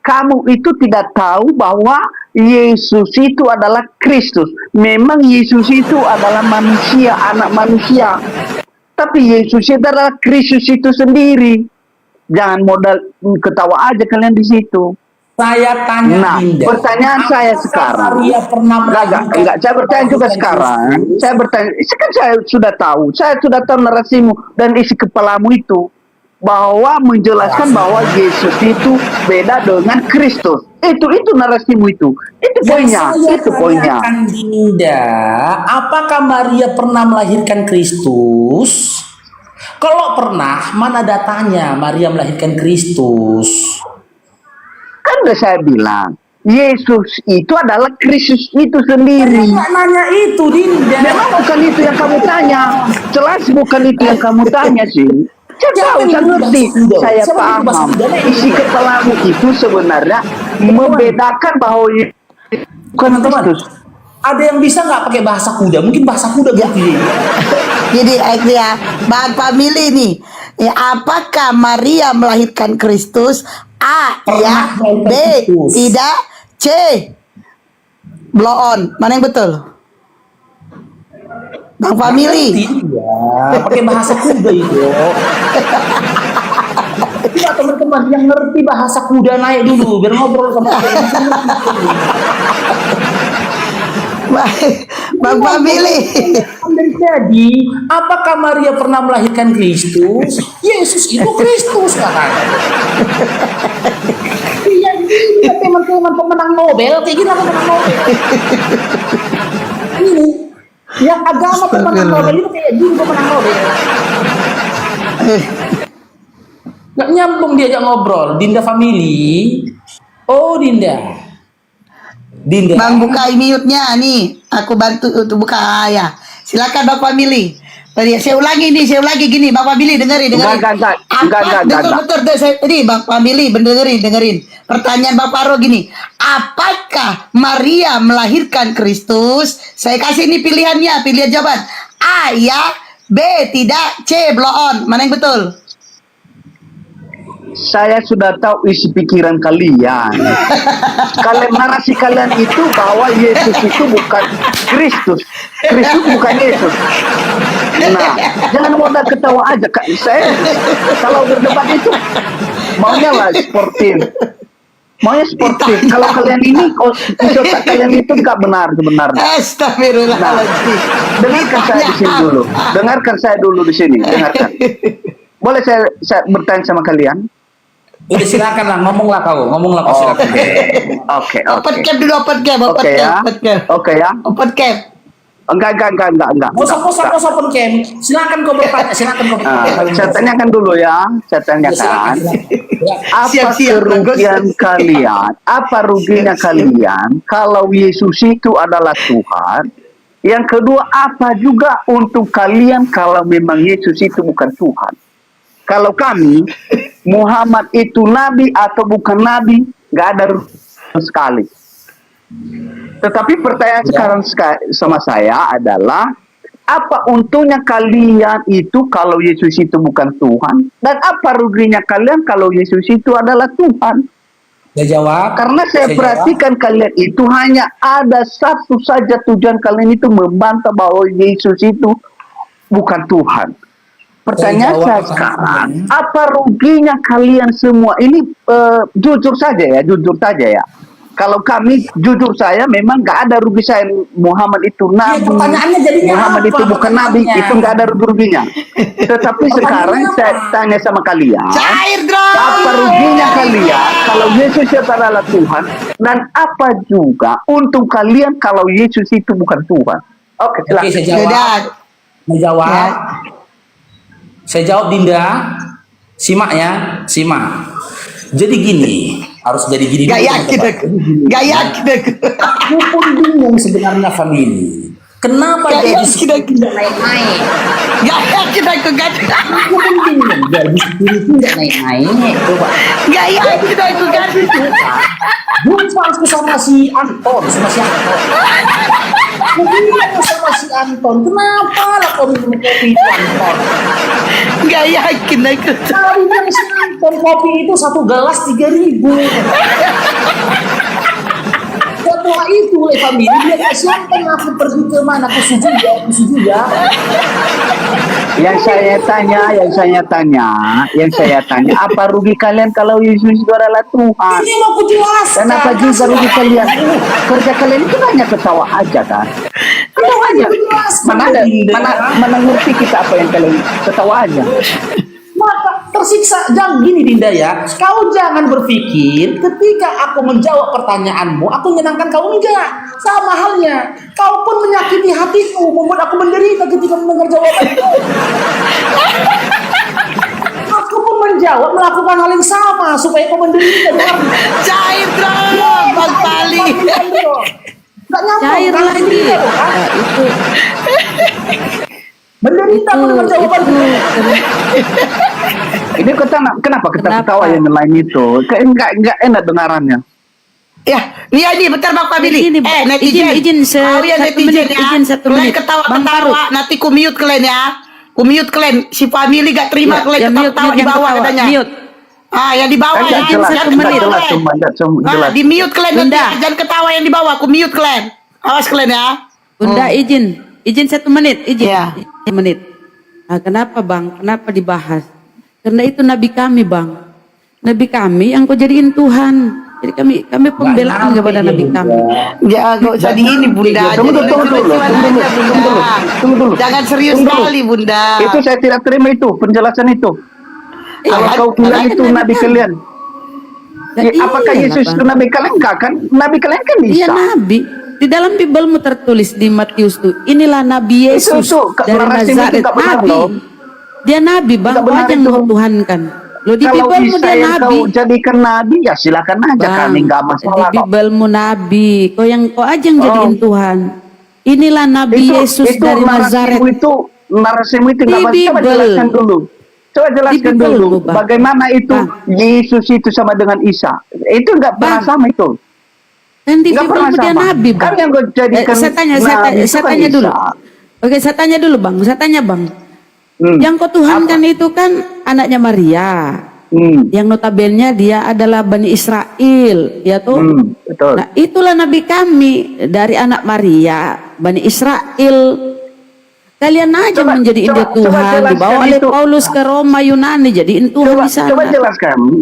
kamu itu tidak tahu bahwa Yesus itu adalah Kristus. Memang Yesus itu adalah manusia, anak manusia. Tapi Yesus itu adalah Kristus itu sendiri. Jangan modal ketawa aja kalian di situ. Saya tanya Dinda. Pertanyaan saya sekarang. Maria pernah Enggak, saya bertanya juga sekarang. Saya sudah tahu narasimu dan isi kepalamu itu. bahwa menjelaskan bahwa Yesus itu beda dengan Kristus. Itu narasimu itu. Itu poinnya. Itu poinnya. tanyakan, Dinda, apakah Maria pernah melahirkan Kristus? Kalau pernah, mana datanya Maria melahirkan Kristus? Kan udah saya bilang, Yesus itu adalah Kristus itu sendiri. Nggak nanya itu, Dinda. Memang bukan itu yang kamu tanya. Jelas bukan itu yang kamu tanya sih. Saya tahu, saya ngerti. Saya paham. Isi kepalamu itu sebenarnya membedakan bahwa bukan Teman-teman, Kristus. ada yang bisa nggak pakai bahasa kuda? Mungkin bahasa kuda gitu ya. Jadi ya, Bang Family nih, ya, apakah Maria melahirkan Kristus? A, ya. B, tidak. C, blow on. Mana yang betul? Bang Family. Iya, pakai bahasa kuda itu. Coba teman-teman yang ngerti bahasa kuda naik dulu biar ngobrol sama kalian. Bang Family. Jadi, apakah Maria pernah melahirkan Kristus? Yesus itu Kristus katanya. Iya, iya, teman-teman pemenang Nobel kayak gini apa pemenang Nobel? Ini yang agama pemenang Nobel itu kayak gini pemenang Nobel. Nggak nyambung diajak ngobrol. Dinda Family. Oh, Dinda. Bang buka mute-nya nih. Aku bantu untuk buka ya. Silakan Bang Family. Saya ulangi gini, Bang Family dengerin. Enggak. Betul. Ini Bang Family dengerin. Pertanyaan Bang Faro gini. Apakah Maria melahirkan Kristus? Saya kasih ini pilihan jawaban. A, ya. B, tidak. C, blow on. Mana yang betul? Saya sudah tahu isi pikiran kalian. Kalian narasi kalian itu bahwa Yesus itu bukan Kristus. Kristus bukan Yesus. Nah, jangan modal ketawa aja. Saya kalau berdebat itu maunya lah sportif. Maunya sportif. Kalau kalian ini, usaha kalian itu nggak benar sebenarnya. Astagfirullahaladzim. Dengarkan saya di sini dulu. Dengarkan saya dulu di sini. Dengarkan. Boleh saya bertanya sama kalian? Udah silakan lah, ngomonglah kau silakan. Oke. Open cap dulu, open cap. Oke ya. Open cap. Enggak. Nggak usah open cam. Silakan kau bertanya, Saya tanyakan dulu ya. Saya tanyakan. Apa kerugian kalian? Apa ruginya kalian kalau Yesus itu adalah Tuhan? Yang kedua, apa juga untuk kalian kalau memang Yesus itu bukan Tuhan? Kalau kami, Muhammad itu nabi atau bukan nabi, nggak ada sekali. Tetapi pertanyaan sekarang sama saya adalah, apa untungnya kalian itu kalau Yesus itu bukan Tuhan? Dan apa ruginya kalian kalau Yesus itu adalah Tuhan? Saya jawab. Karena saya perhatikan kalian itu hanya ada satu saja tujuan kalian itu membantah bahwa Yesus itu bukan Tuhan. Pertanyaan saya sekarang, apa ruginya kalian semua? Ini jujur saja ya. Kalau kami, jujur saya, memang nggak ada rugi saya. Muhammad itu nabi, Muhammad itu bukan nabi, itu nggak ada ruginya. Tetapi sekarang saya tanya sama kalian, apa ruginya kalian kalau Yesus itu adalah Tuhan? Dan apa juga untuk kalian kalau Yesus itu bukan Tuhan? Oke, silakan. Saya jawab Dinda. Simak ya, simak. Jadi gini, harus jadi gini. Gak yakin aku. Aku pun bingung sebenarnya Family. Kenapa jadi tidak naik-naik? Gak yakin aku. Aku pun bingung. Jadi itu tidak naik-naik. Coba. Gak yakin aku. Jumpa sama si Anton. Kenapa sama si Anton? Kenapa lah kau minum kopi itu Anton? Gak yakin aku. Tadi bilang si Anton kopi itu 1 gelas 3.000. Setelah itu Family dia kasih aku pergi ke mana? Ke sujud ya. Yang saya tanya, apa rugi kalian kalau Yesus itu adalah Tuhan? Ini mau kujelaskan. Kenapa juga rugi kalian? Kerja kalian itu hanya ketawa aja kan? Ketawa aja. Mana ngerti kita apa yang kalian ketawa aja? Maka tersiksa. Jangan gini Dinda ya, kau jangan berpikir ketika aku menjawab pertanyaanmu aku menyenangkan kau, enggak. Sama halnya, kau pun menyakiti hatiku, membuat aku menderita ketika mendengar jawabanku. Aku pun menjawab melakukan hal yang sama supaya kau menderita. Cair dong, Bang Pali. Gak nyambung. Cair kan? lagi. Itu Menderita mendengar jawabanku. Ini kenapa kita ketawa yang lain itu? Enggak enak dengarannya. Ya, ini bentar Bang Pabili. Begini, Netizen. izin Kau ya satu netizen menit, ya. izin 1 Kalian menit. Bang ketawa-ketawa, nanti ku mute kalian ya. Ku mute kalian. Si family gak terima kalian mute, ketawa di yang bawah ketawa. katanya. Mute. Ah, yang di bawah Enggak ya. jelas, Jangan satu ketawa menit. jelas, kalian. jelas. Di mute kalian nanti. Bunda. Jangan ketawa yang di bawah. Ku mute kalian. Awas kalian ya. Bunda izin 1 menit, izin. Ya. 1 menit. Nah, kenapa Bang? Kenapa dibahas? Karena itu Nabi kami Bang. Nabi kami yang kau jadiin Tuhan. Jadi kami pembelaan kepada Nabi kami. Ya, gak usah di ini Bunda. Tunggu dulu, tunggu dulu. Jangan serius Tunggu dulu. sekali Bunda. Itu saya tidak terima itu penjelasan itu. Kalau kau bilang itu Nabi kalian, apakah Yesus itu Nabi kalian? Enggak kan? Nabi kalian kan Iya bisa. Nabi. Di dalam Bibelmu tertulis di Matius tuh, inilah Nabi Yesus dari narasimu itu Nazaret. nggak benar, Nabi. loh. Dia Nabi Bang, Nggak kau benar aja yang itu. mentuhankan. Lo di Kalau Bibelmu bisa dia yang Nabi. kau jadikan Nabi ya silakan aja, kami nggak Di masalah kok. Bibelmu Nabi. Kau aja yang jadiin Tuhan. Inilah Nabi Yesus dari Nazaret. Narasimu itu Di nggak masalah. Coba Bibel. jelaskan dulu. Coba jelaskan Bibel, dulu Bang. bagaimana itu Yesus itu sama dengan Isa. Itu nggak pernah Bang. sama itu. Kan di Nggak pernah Bibelmu dia sama. Nabi Bang. Kan yang kau jadikan saya tanya Nabi itu kan dulu. Isa. Oke, saya tanya dulu Bang. Saya tanya Bang. Yang kau Tuhankan itu kan anaknya Maria. Yang notabene dia adalah Bani Israel, ya tuh. Betul. Nah, itulah Nabi kami dari anak Maria, Bani Israel. Kalian aja menjadiin dia Tuhan. jelaskan Dibawa oleh itu. Paulus ke Roma, Yunani, jadiin Tuhan di sana.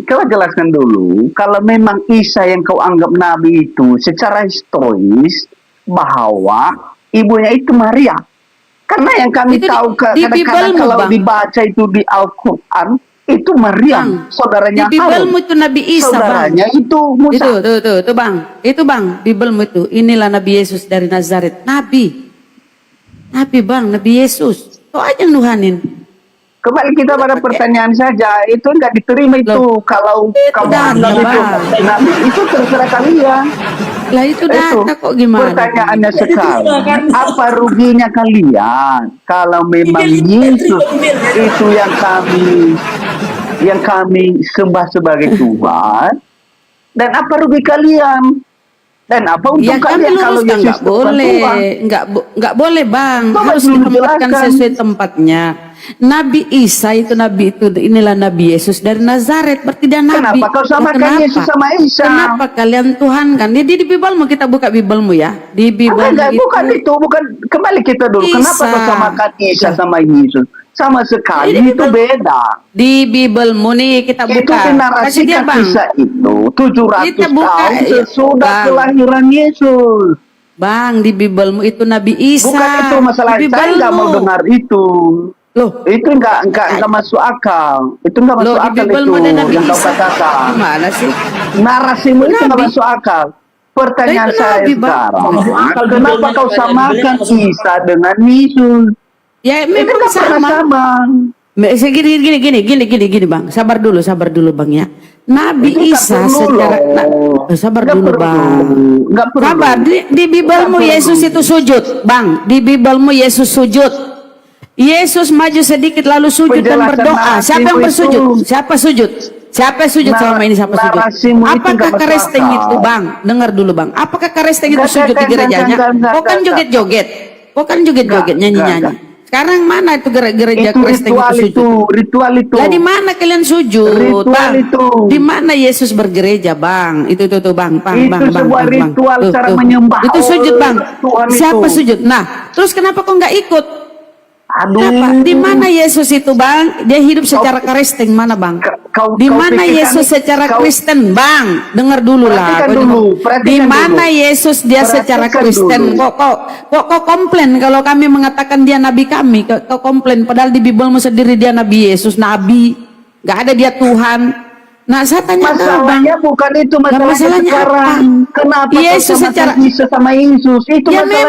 Coba jelaskan dulu. Kalau memang Isa yang kau anggap Nabi itu secara historis bahwa ibunya itu Maria. Karena yang kami Itu tahu di kadang-kadang Bibelmu, kalau Bang. dibaca itu di Al-Quran itu Maria, Bang, saudaranya di Bibelmu Harun. itu Nabi Isa, saudaranya Bang. itu Musa. Itu Bang. Itu Bang, Bibelmu itu. Inilah Nabi Yesus dari Nazaret. Nabi Bang, Nabi Yesus. Kau aja yang nuhanin. Kembali kita pada pertanyaan saja, itu nggak diterima itu. Loh, Kalau itu kamu data, anggap itu Bang. Nabi, itu terserah kalian. Lah itu data kok gimana? Pertanyaannya sekarang, apa ruginya kalian kalau memang Yesus itu yang kami sembah sebagai Tuhan, dan apa rugi kalian? Dan apa untuk Ya kami kalian kalau luruskan, Yesus nggak itu bukan boleh, Tuhan? nggak boleh Bang, Coba harus dulu ditempatkan jelaskan. sesuai tempatnya. Nabi Isa itu Nabi itu inilah Nabi Yesus dari Nazaret, berarti dia Nabi. Kenapa kau samakan Kenapa? Yesus sama Isa? Kenapa kalian Tuhan kan? Di Bibelmu, kita buka Bibelmu ya. Di Bibelmu Enggak, bukan kembali kita dulu. Kenapa Isa. kau samakan Isa sama Yesus? Sama sekali Di itu Bibel. beda. Di Bibelmu nih kita Itu buka. Kasih dia dinarasikan Bang. kisah itu 700 Kita buka, tahun ya, sesudah Bang. kelahiran Yesus. Bang, di Bibelmu itu Nabi Isa. Bukan itu masalah, Di saya nggak mau Bibelmu. dengar itu. Loh, Itu nggak masuk akal. Itu nggak masuk loh di akal Bibelmu itu ada Nabi yang kau Isa. katakan. Gimana sih? Narasimu itu nggak Nabi. masuk akal. Pertanyaan Lah, itu saya Nabi, Bang. sekarang, kenapa kau samakan Isa dengan Yesus? Ya Itu memang nggak pernah sama. Gini Bang, sabar dulu Bang ya. Nabi Itu nggak Isa perlu secara loh. sabar Nggak dulu perlu. Bang. Nggak perlu. Sabar di Bibelmu Nggak Yesus perlu. itu sujud, Bang. Di Bibelmu Yesus sujud. Yesus maju sedikit lalu sujud dan Penjelasan berdoa. Siapa yang narasimu bersujud? itu. Siapa sujud? Siapa sujud selama ini? Siapa sujud? Narasimu itu Apakah nggak masuk keresteng akal. itu, Bang? Dengar dulu, Bang. Apakah keresteng itu Nggak, sujud di nggak, gerejanya? nggak, Kok kan nggak. joget-joget? Kok kan joget-joget, Nggak, nyanyi-nyanyi? nggak. Sekarang mana itu gereja Itu keresteng ritual itu itu, sujud? ritual itu. Lah di mana kalian sujud, Ritual Bang? itu. Di mana Yesus bergereja, Bang? Itu tuh, Bang, Itu sebuah ritual Tuh, cara tuh. menyembah Itu sujud, Bang. Tuhan Siapa itu. sujud? Nah, terus kenapa kok nggak ikut? Aduh. Kenapa? Di mana Yesus itu, Bang? Dia hidup secara Kristen mana, Bang? Di mana pikir Yesus kami- secara kau- Kristen, Bang? Dengar dulu lah. Perhatikan Kau dulu, dengar. perhatikan Di mana dulu. Yesus dia secara Perhatikan Kristen? dulu. Kok komplain kalau kami mengatakan dia nabi kami? Kau komplain padahal di Bibelmu sendiri dia Nabi Yesus, nabi. nggak ada dia Tuhan. Nah, saya tanya ke abang, Masalahnya bukan itu, masalahnya masalahnya sekarang. apa? Kenapa Yesus kau secara- samakan Isa sama Yesus? Itu ya masalahnya.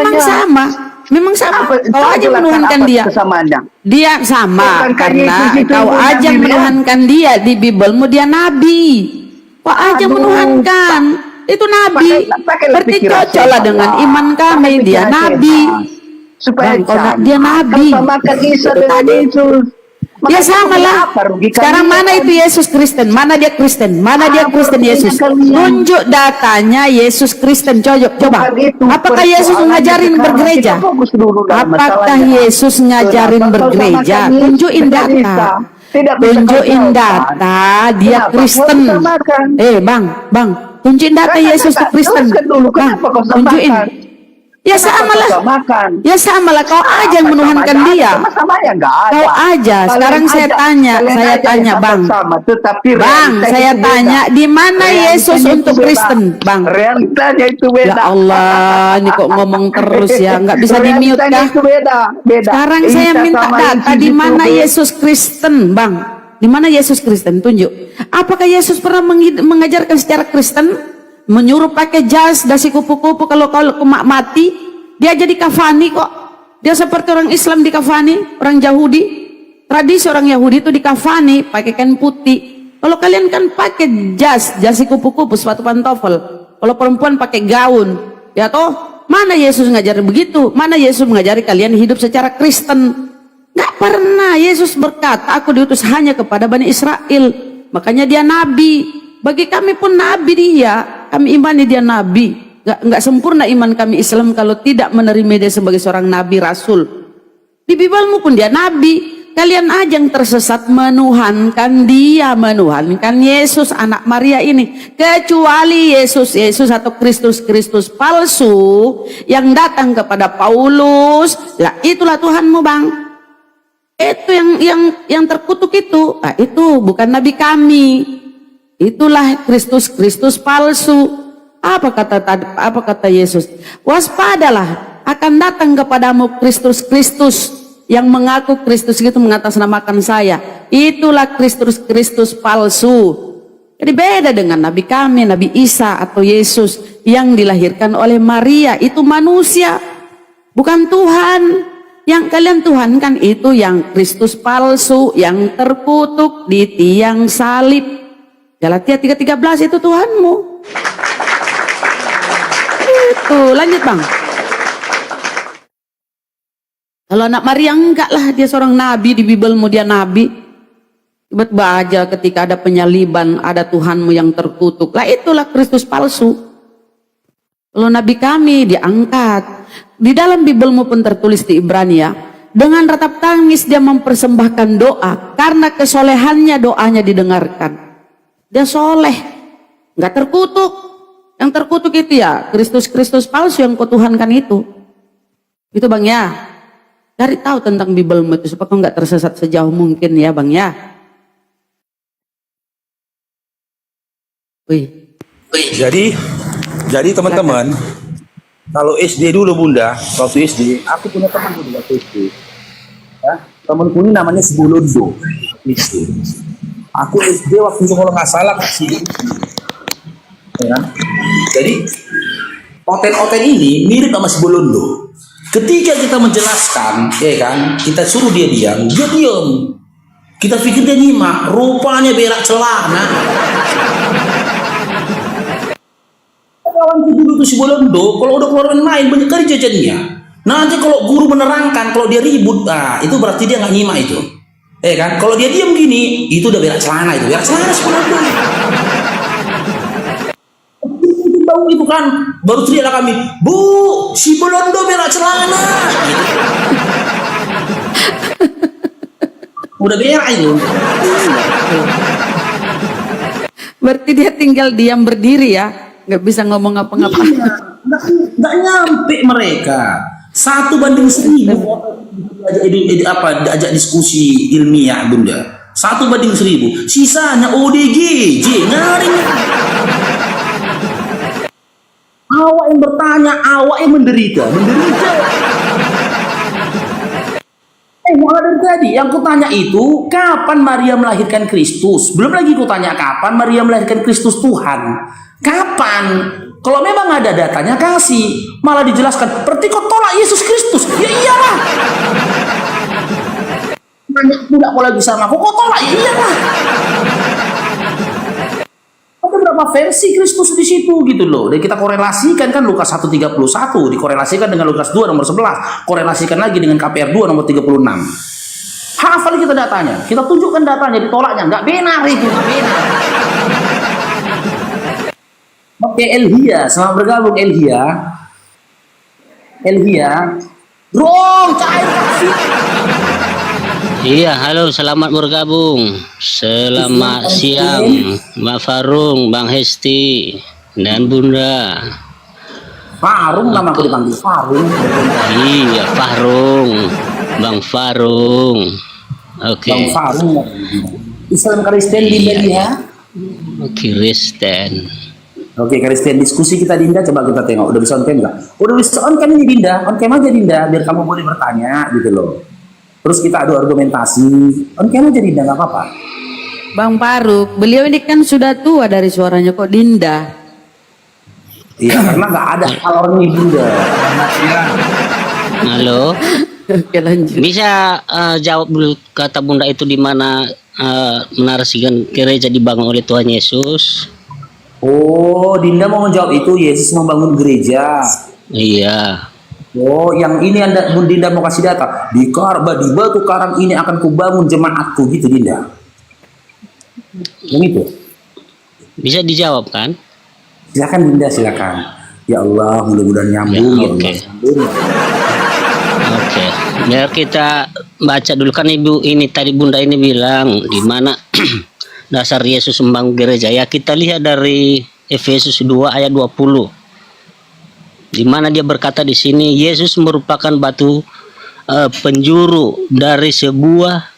memang sama. Apa, Kau aja jelaskan menuhankan apa dia. kesamaannya? Dia sama Bukankah karena Yesus itu kau nabi aja dia? menuhankan dia di Bibelmu, dia nabi. Kau aja Aduh, menuhankan itu nabi. Pakailah Berarti pikiran cocoklah sehat, dengan Pak. iman kami, Pakai dia pikiran nabi. sehat. Supaya Bang, kalau sama. dia nabi. Kau samakan Isa Itu dengan tadi. Yesus. Ya Makanya sama kenapa lah. rugikan Sekarang dia? mana itu Yesus Kristen? Mana dia Kristen? Mana dia Apa Kristen Yesus? rugikan kalian? Tunjuk datanya Yesus Kristen. Coba. Bukan itu Apakah Yesus persoalannya ngajarin sekarang. bergereja? Kita fokus dulu dalam Apakah masalahnya. Yesus ngajarin Kenapa kau bergereja? samakan Yesus Tunjukin dengan data. Isa? Tidak bisa Tunjukin kau data dia Kenapa Kristen. kau samakan? Bang, tunjukin data Yesus itu Kristen. Teruskan dulu, Bang, kenapa kau tunjukin. samakan? Ya Kenapa sama kau lah. samakan? Ya sama lah. Kau aja yang menuhankan Sama-sama dia. ada, sama-sama ya nggak ada. Kau aja. Kalian Sekarang saya aja- tanya, kalian saya aja tanya, yang Bang. sama, tetapi Bang, realitanya saya itu beda. tanya, di mana Yesus Realitanya untuk itu beda. Kristen, Bang? Realitanya itu beda. Ya Allah, ini kok ngomong terus ya, nggak bisa di-mute Realitanya kah? itu beda. Sekarang Isa saya minta sama data Yesus di itu mana beda. Yesus Kristen, Bang? Di mana Yesus Kristen? Tunjuk. Apakah Yesus pernah mengajarkan secara Kristen? Menyuruh pakai jas, dasi kupu-kupu kalau mati, dia jadi kafani kok. Dia seperti orang Islam di kafani, orang Yahudi. Tradisi orang Yahudi itu di kafani, pakai kain putih. Kalau kalian kan pakai jas, dasi kupu-kupu, sepatu pantofel. Kalau perempuan pakai gaun, ya toh? Mana Yesus ngajari begitu? Mana Yesus mengajari kalian hidup secara Kristen? Gak pernah. Yesus berkata, aku diutus hanya kepada Bani Israel. Makanya dia nabi. Bagi kami pun nabi dia. Kami imani dia nabi. Gak sempurna iman kami Islam kalau tidak menerima dia sebagai seorang nabi rasul. Di Bibelmu pun dia nabi. Kalian aja yang tersesat menuhankan dia, menuhankan Yesus anak Maria ini. Kecuali Yesus atau Kristus palsu yang datang kepada Paulus. Lah itulah Tuhanmu, Bang. Itu yang terkutuk itu. Nah, itu bukan nabi kami. Itulah Kristus palsu. Apa kata Yesus? Waspadalah, akan datang kepadamu Kristus yang mengaku Kristus itu mengatasnamakan saya. Itulah Kristus palsu. Jadi beda dengan nabi kami, Nabi Isa atau Yesus yang dilahirkan oleh Maria. Itu manusia, bukan Tuhan. Yang kalian tuhankan itu yang Kristus palsu, yang terkutuk di tiang salib. Galatia 3:13 itu Tuhanmu. Itu, lanjut Bang. Kalau anak Maria enggak lah, dia seorang nabi, di Bibelmu dia nabi. Tiba-tiba aja ketika ada penyaliban, ada Tuhanmu yang terkutuk. Lah itulah Kristus palsu. Kalau nabi kami diangkat. Di dalam Bibelmu pun tertulis di Ibrani ya. Dengan ratap tangis dia mempersembahkan doa. Karena kesolehannya doanya didengarkan. Dia soleh. Enggak terkutuk. Yang terkutuk itu ya Kristus palsu yang kau tuhankan itu. Itu Bang ya. Cari tahu tentang Bibelmu itu supaya kau nggak tersesat sejauh mungkin ya Bang ya. Jadi teman-teman, kalau SD dulu Bunda, waktu SD, aku punya teman dulu waktu SD. Ya, temanku ini namanya Sibolondo. Aku SD waktu itu kalau nggak salah kasih. Ya. Jadi oten-oten ini mirip sama Sibolondo. Ketika kita menjelaskan, ya kan, kita suruh dia diam, dia diam. Kita pikir dia nyimak, rupanya berak celana. Kawanku dulu tuh Sibolondo, kalau udah keluar main banyak kali jajannya. Nanti kalau guru menerangkan, kalau dia ribut, nah itu berarti dia nggak nyimak itu. Kan, kalau dia diam gini, itu udah berak celana itu, berak celana Sibolondo. Tahu itu kan, baru teriaklah kami, Bu, Sibolondo berak celana. Udah berak itu. Berarti dia tinggal diam berdiri ya, nggak bisa ngomong apa-apa. Nggak nyampe mereka. 1:1000 ajak diskusi ilmiah Bunda. 1:1000. Sisanya ODGJ nyaring. Awak yang bertanya, awak yang menderita. Mulai dari terjadi. Yang kutanya itu kapan Maria melahirkan Kristus. Belum lagi kutanya kapan Maria melahirkan Kristus Tuhan. Kapan? Kalau memang ada datanya kasih. Malah dijelaskan, berarti kau tolak Yesus Kristus. Ya iyalah. Tidak kau lagi sama aku, kau tolak. Ya iyalah. Ada berapa versi Kristus di situ gitu loh. Dan kita korelasikan kan Lukas 1:31 dikorelasikan dengan Lukas 2 nomor 11, korelasikan lagi dengan KPR 2 nomor 36. Hafal kita datanya, kita tunjukkan datanya, ditolaknya nggak benar itu, nggak benar. Oke, Elhia, selamat bergabung Elhia. Bro, cair kasih. Iya, halo, selamat bergabung. Selamat siang, Mbak Farung, Bang Hesti, dan Bunda. Farung nama aku dipanggil Farung. Iya, Farung, Bang Farung. Oke. Bang Farung. Islam Kristen Dinda ya. Kristen. Oke, Kristen diskusi kita Dinda, coba kita tengok. Udah bisa on cam nggak? Udah bisa on cam ini Dinda. On cam aja Dinda, biar kamu boleh bertanya gitu loh. Terus kita adu argumentasi. On cam aja Dinda, nggak apa-apa. Bang Faruk, beliau ini kan sudah tua dari suaranya kok Dinda. Iya, karena nggak ada kalornya Dinda. Halo. Oke, lanjut. Bisa jawab dulu kata Bunda itu di mana menarasikan gereja dibangun oleh Tuhan Yesus? Oh, Dinda mau menjawab itu Yesus membangun gereja. Iya. Oh, yang ini Anda Dinda mau kasih data. Di batu karang ini akan kubangun jemaatku gitu Dinda. Yang itu. Bisa dijawab kan? Silakan Dinda, silakan. Ya Allah, mudah-mudahan nyambung ya. Oke. Nyambung. Oke, biar kita baca dulu kan Ibu ini tadi Bunda ini bilang di mana dasar Yesus membangun gereja. Ya kita lihat dari Efesus 2 ayat 20. Di mana dia berkata di sini Yesus merupakan batu penjuru dari sebuah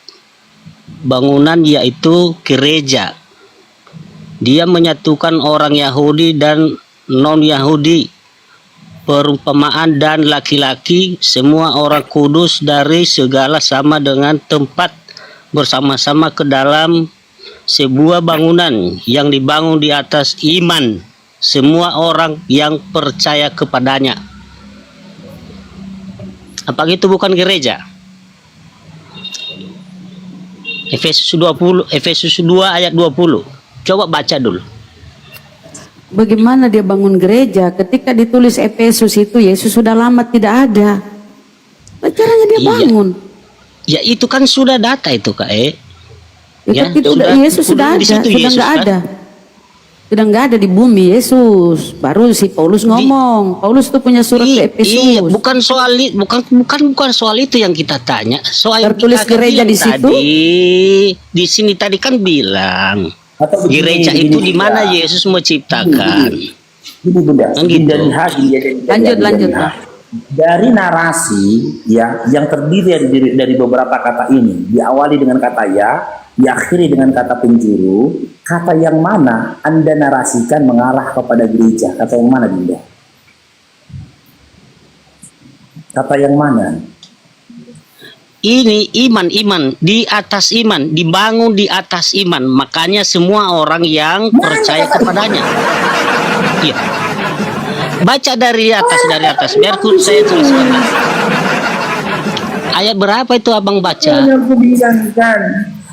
bangunan yaitu gereja. Dia menyatukan orang Yahudi dan non-Yahudi, perumpamaan dan laki-laki, semua orang kudus dari segala sama dengan tempat bersama-sama ke dalam sebuah bangunan yang dibangun di atas iman semua orang yang percaya kepadanya. Apa itu bukan gereja? Efesus 2 ayat 20. Coba baca dulu. Bagaimana dia bangun gereja? Ketika ditulis Efesus itu Yesus sudah lama tidak ada. Nah, caranya dia bangun. Ya itu kan sudah data itu Kak. Ya, itu Yesus sudah ada, sudah nggak ada. Sudah nggak ada di bumi Yesus. Baru si Paulus ngomong. Paulus tuh punya surat ke Efesus. Iya, bukan soal itu yang kita tanya. Soal tertulis gereja di situ. Di sini tadi kan bilang gereja itu di mana Yesus menciptakan. Ini Bunda. Kan gitu. Lanjut. Dari narasi ya yang terdiri dari beberapa kata ini, diawali dengan kata ya, diakhiri dengan kata penjuru. Kata yang mana Anda narasikan mengarah kepada gereja? Kata yang mana Bunda? Kata yang mana? Ini iman di atas iman, dibangun di atas iman, makanya semua orang yang percaya kepadanya. Iya. Baca dari atas biar saya tuliskan. Ayat berapa itu Abang baca? Yang aku bilangkan.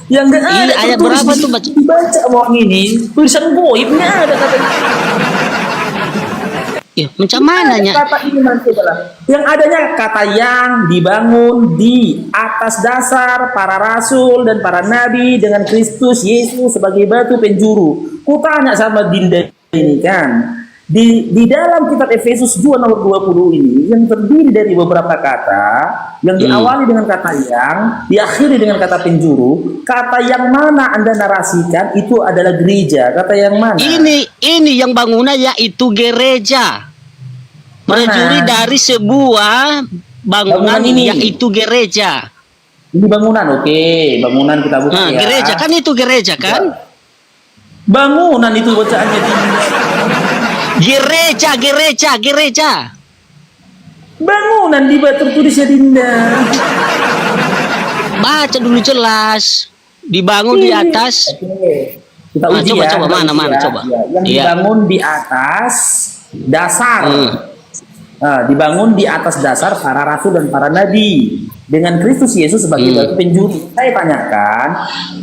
Yang enggak ada ayat berapa tuh baca? Dibaca mau ini tulisan goibnya ada katanya. Ya, macam mananya? Kata ini nanti adalah yang adanya kata yang dibangun di atas dasar para rasul dan para nabi dengan Kristus Yesus sebagai batu penjuru. Kutanya sama Dinda ini kan, di dalam kitab Efesus 2 nomor 20 ini yang terdiri dari beberapa kata yang diawali dengan kata yang, diakhiri dengan kata penjuru. Kata yang mana Anda narasikan itu adalah gereja. Kata yang mana? Ini yang bangunan yaitu gereja. Penjuru dari sebuah bangunan ini yaitu gereja. Ini bangunan, oke. Bangunan kita buka ya. Gereja kan itu gereja kan? Bangunan itu bacaannya Gereja. Bangunan di batu tulisnya Dinda. baca dulu jelas. Dibangun di atas. Kita Ah, uji coba, ya. coba, kita mana, uji mana, ya. coba. Ya, yang Iya. dibangun di atas dasar. Dibangun di atas dasar para rasul dan para nabi dengan Kristus Yesus sebagai batu penjuru. Saya tanyakan,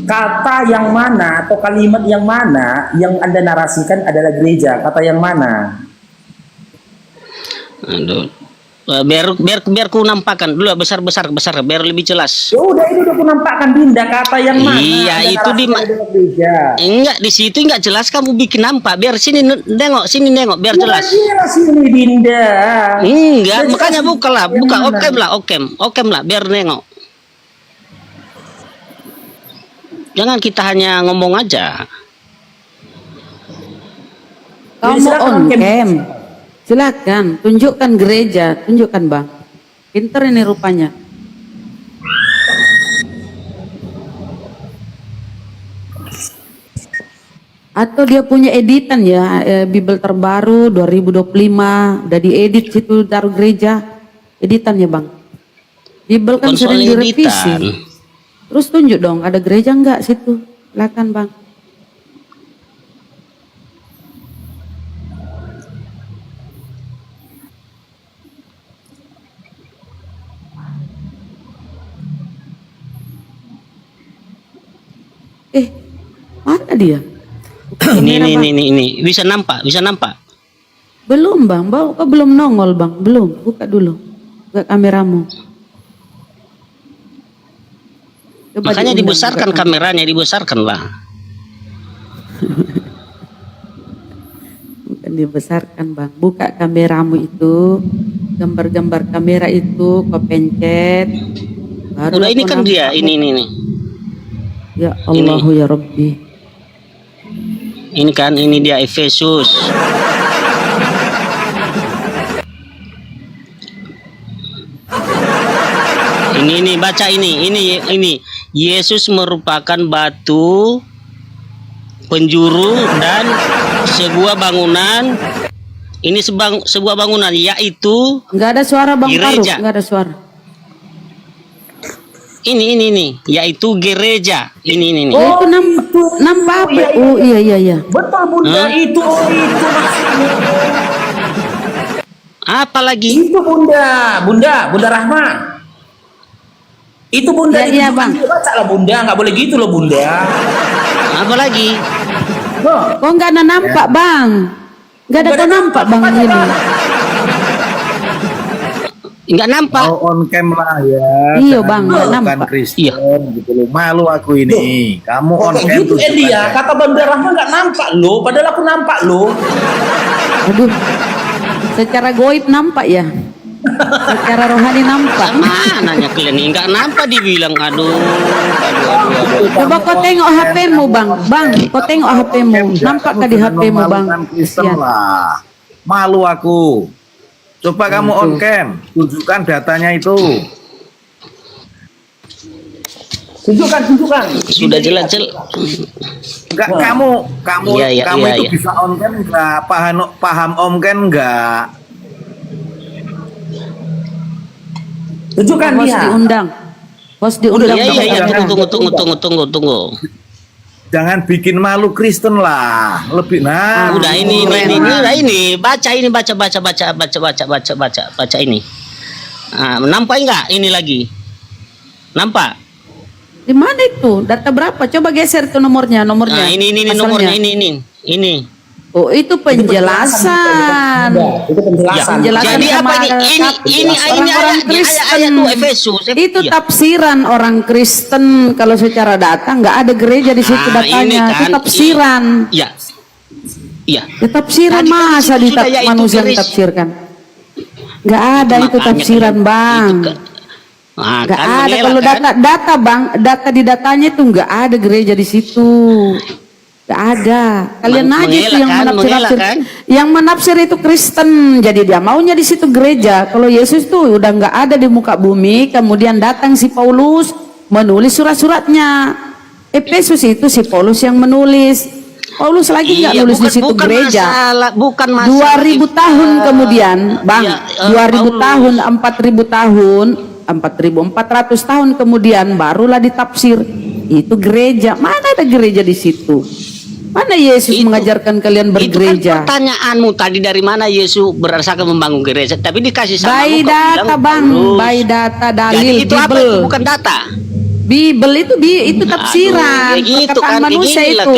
kata yang mana atau kalimat yang mana yang Anda narasikan adalah gereja? Kata yang mana? Aduh. Biar ku nampakkan dulu besar biar lebih jelas. Ya udah, itu udah aku nampakkan Dinda, kata yang mana? Iya, Anda itu di narasikan adalah gereja. enggak di situ enggak jelas, kamu bikin nampak. Biar sini nengok biar jelas. Ya, sini Dinda. Enggak, Jelas makanya buka yang mana? okem lah biar nengok. Jangan kita hanya ngomong aja. Kamu silakan, on Kem. cam. Silakan, tunjukkan gereja, tunjukkan Bang. Pinter ini rupanya. Atau dia punya editan ya, Bible terbaru 2025, udah diedit situ taruh gereja. Editan ya Bang. Bible kan Bukan sering soal direvisi. editan. Terus tunjuk dong, ada gereja enggak situ? Silakan Bang. Mana dia? Ini bisa nampak. Belum Bang, kok belum nongol Bang? Belum, buka dulu. Buka kameramu. Coba Makanya diundang, dibesarkan buka kameranya, dibesarkan lah. Bukan dibesarkan Bang, buka kameramu itu, gambar-gambar kamera itu kau pencet. Baru Udah ini kau kan dia, nampak. ini. Ya Allahu ya Rabbi. Ini kan, ini dia Efesus. Ini baca ini. Yesus merupakan batu penjuru dan sebuah bangunan. Ini sebuah bangunan yaitu Enggak ada suara Bang Faruk, gereja. enggak ada suara. Ini yaitu gereja. Ini. Oh, itu nampak apa? Oh iya. Betul Bunda, Hah? itu maksudnya. Apa lagi? Itu Bunda Rahma. Itu Bunda, Iya, ditunjukkan Bang. juga, baca lah Bunda, nggak boleh gitu loh Bunda. Apa lagi? Kok enggak ada nampak Bang? Enggak ada kok nampak Bang ini. Enggak nampak. Mau on cam lah ya. Iya, Jangan Bang, nggak melakukan nampak. Kristen gitu loh. Malu aku ini. Kamu on Kok cam gitu tunjukkan Elia, cam. kata Bunda Rahma nggak nampak loh, padahal aku nampak loh. Aduh. Secara goib nampak ya? Secara rohani nampak. Mananya kalian ini enggak nampak dibilang aduh. Coba kau tengok HP-mu Bang. Bang, kau tengok HP-mu. Nampakkah di Jangan HP-mu Bang? memalukan Kristen Kasihan. lah. Malu aku. Coba kamu on cam, tunjukkan datanya itu. Tunjukkan. Sudah jelas. Enggak, kamu Iya, itu iya. bisa on cam enggak? Paham om cam enggak? Tunjukkan Host dia. diundang. Host diundang. Iya. Bang. Tunggu. Jangan bikin malu Kristen lah. Lebih Udah ini. Baca ini. Ah, nampak enggak ini lagi? Nampak? Di mana itu? Data berapa? Coba geser tuh nomornya. Nah, ini Asalnya. nomornya ini. Oh, itu penjelasan. Itu penjelasan. Penjelasan Jadi apa sama ini orang Kristen. ayat tuh Efesus. Itu Iya. tafsiran orang Kristen. Kalau secara data nggak ada gereja di situ Ah, datanya. ini Itu kan, tafsiran. Iya. Itu tafsiran Tadi kan masa di situ sudah, yaitu manusia garis. ditafsirkan. Nggak ada itu Makanya tafsiran Bang. Nggak kan ada. mengelak, Kalau kan? data Bang, data di datanya itu nggak ada gereja di situ. Nggak ada. Kalian aja itu yang mengelak, menafsir. kan? Yang menafsir itu Kristen. Jadi dia maunya di situ gereja. Kalau Yesus tuh udah nggak ada di muka bumi. Kemudian datang si Paulus menulis surat-suratnya. Efesus itu si Paulus yang menulis. Paulus lagi nggak nulis di situ gereja. Bukan masalah 2000 tahun kemudian, Bang. Iya, 2000 Paulus. tahun, 4000 tahun 4.400 tahun kemudian barulah ditafsir. Itu gereja. Mana ada gereja di situ? Mana Yesus mengajarkan kalian bergereja? Itu kan pertanyaanmu tadi, dari mana Yesus berdasarkan membangun gereja? Tapi dikasih sama By data bang, by data dalil. Jadi itu apa? Itu bukan data. Bible itu tafsiran, Aduh, ya gitu perkataan kan, manusia inilah itu.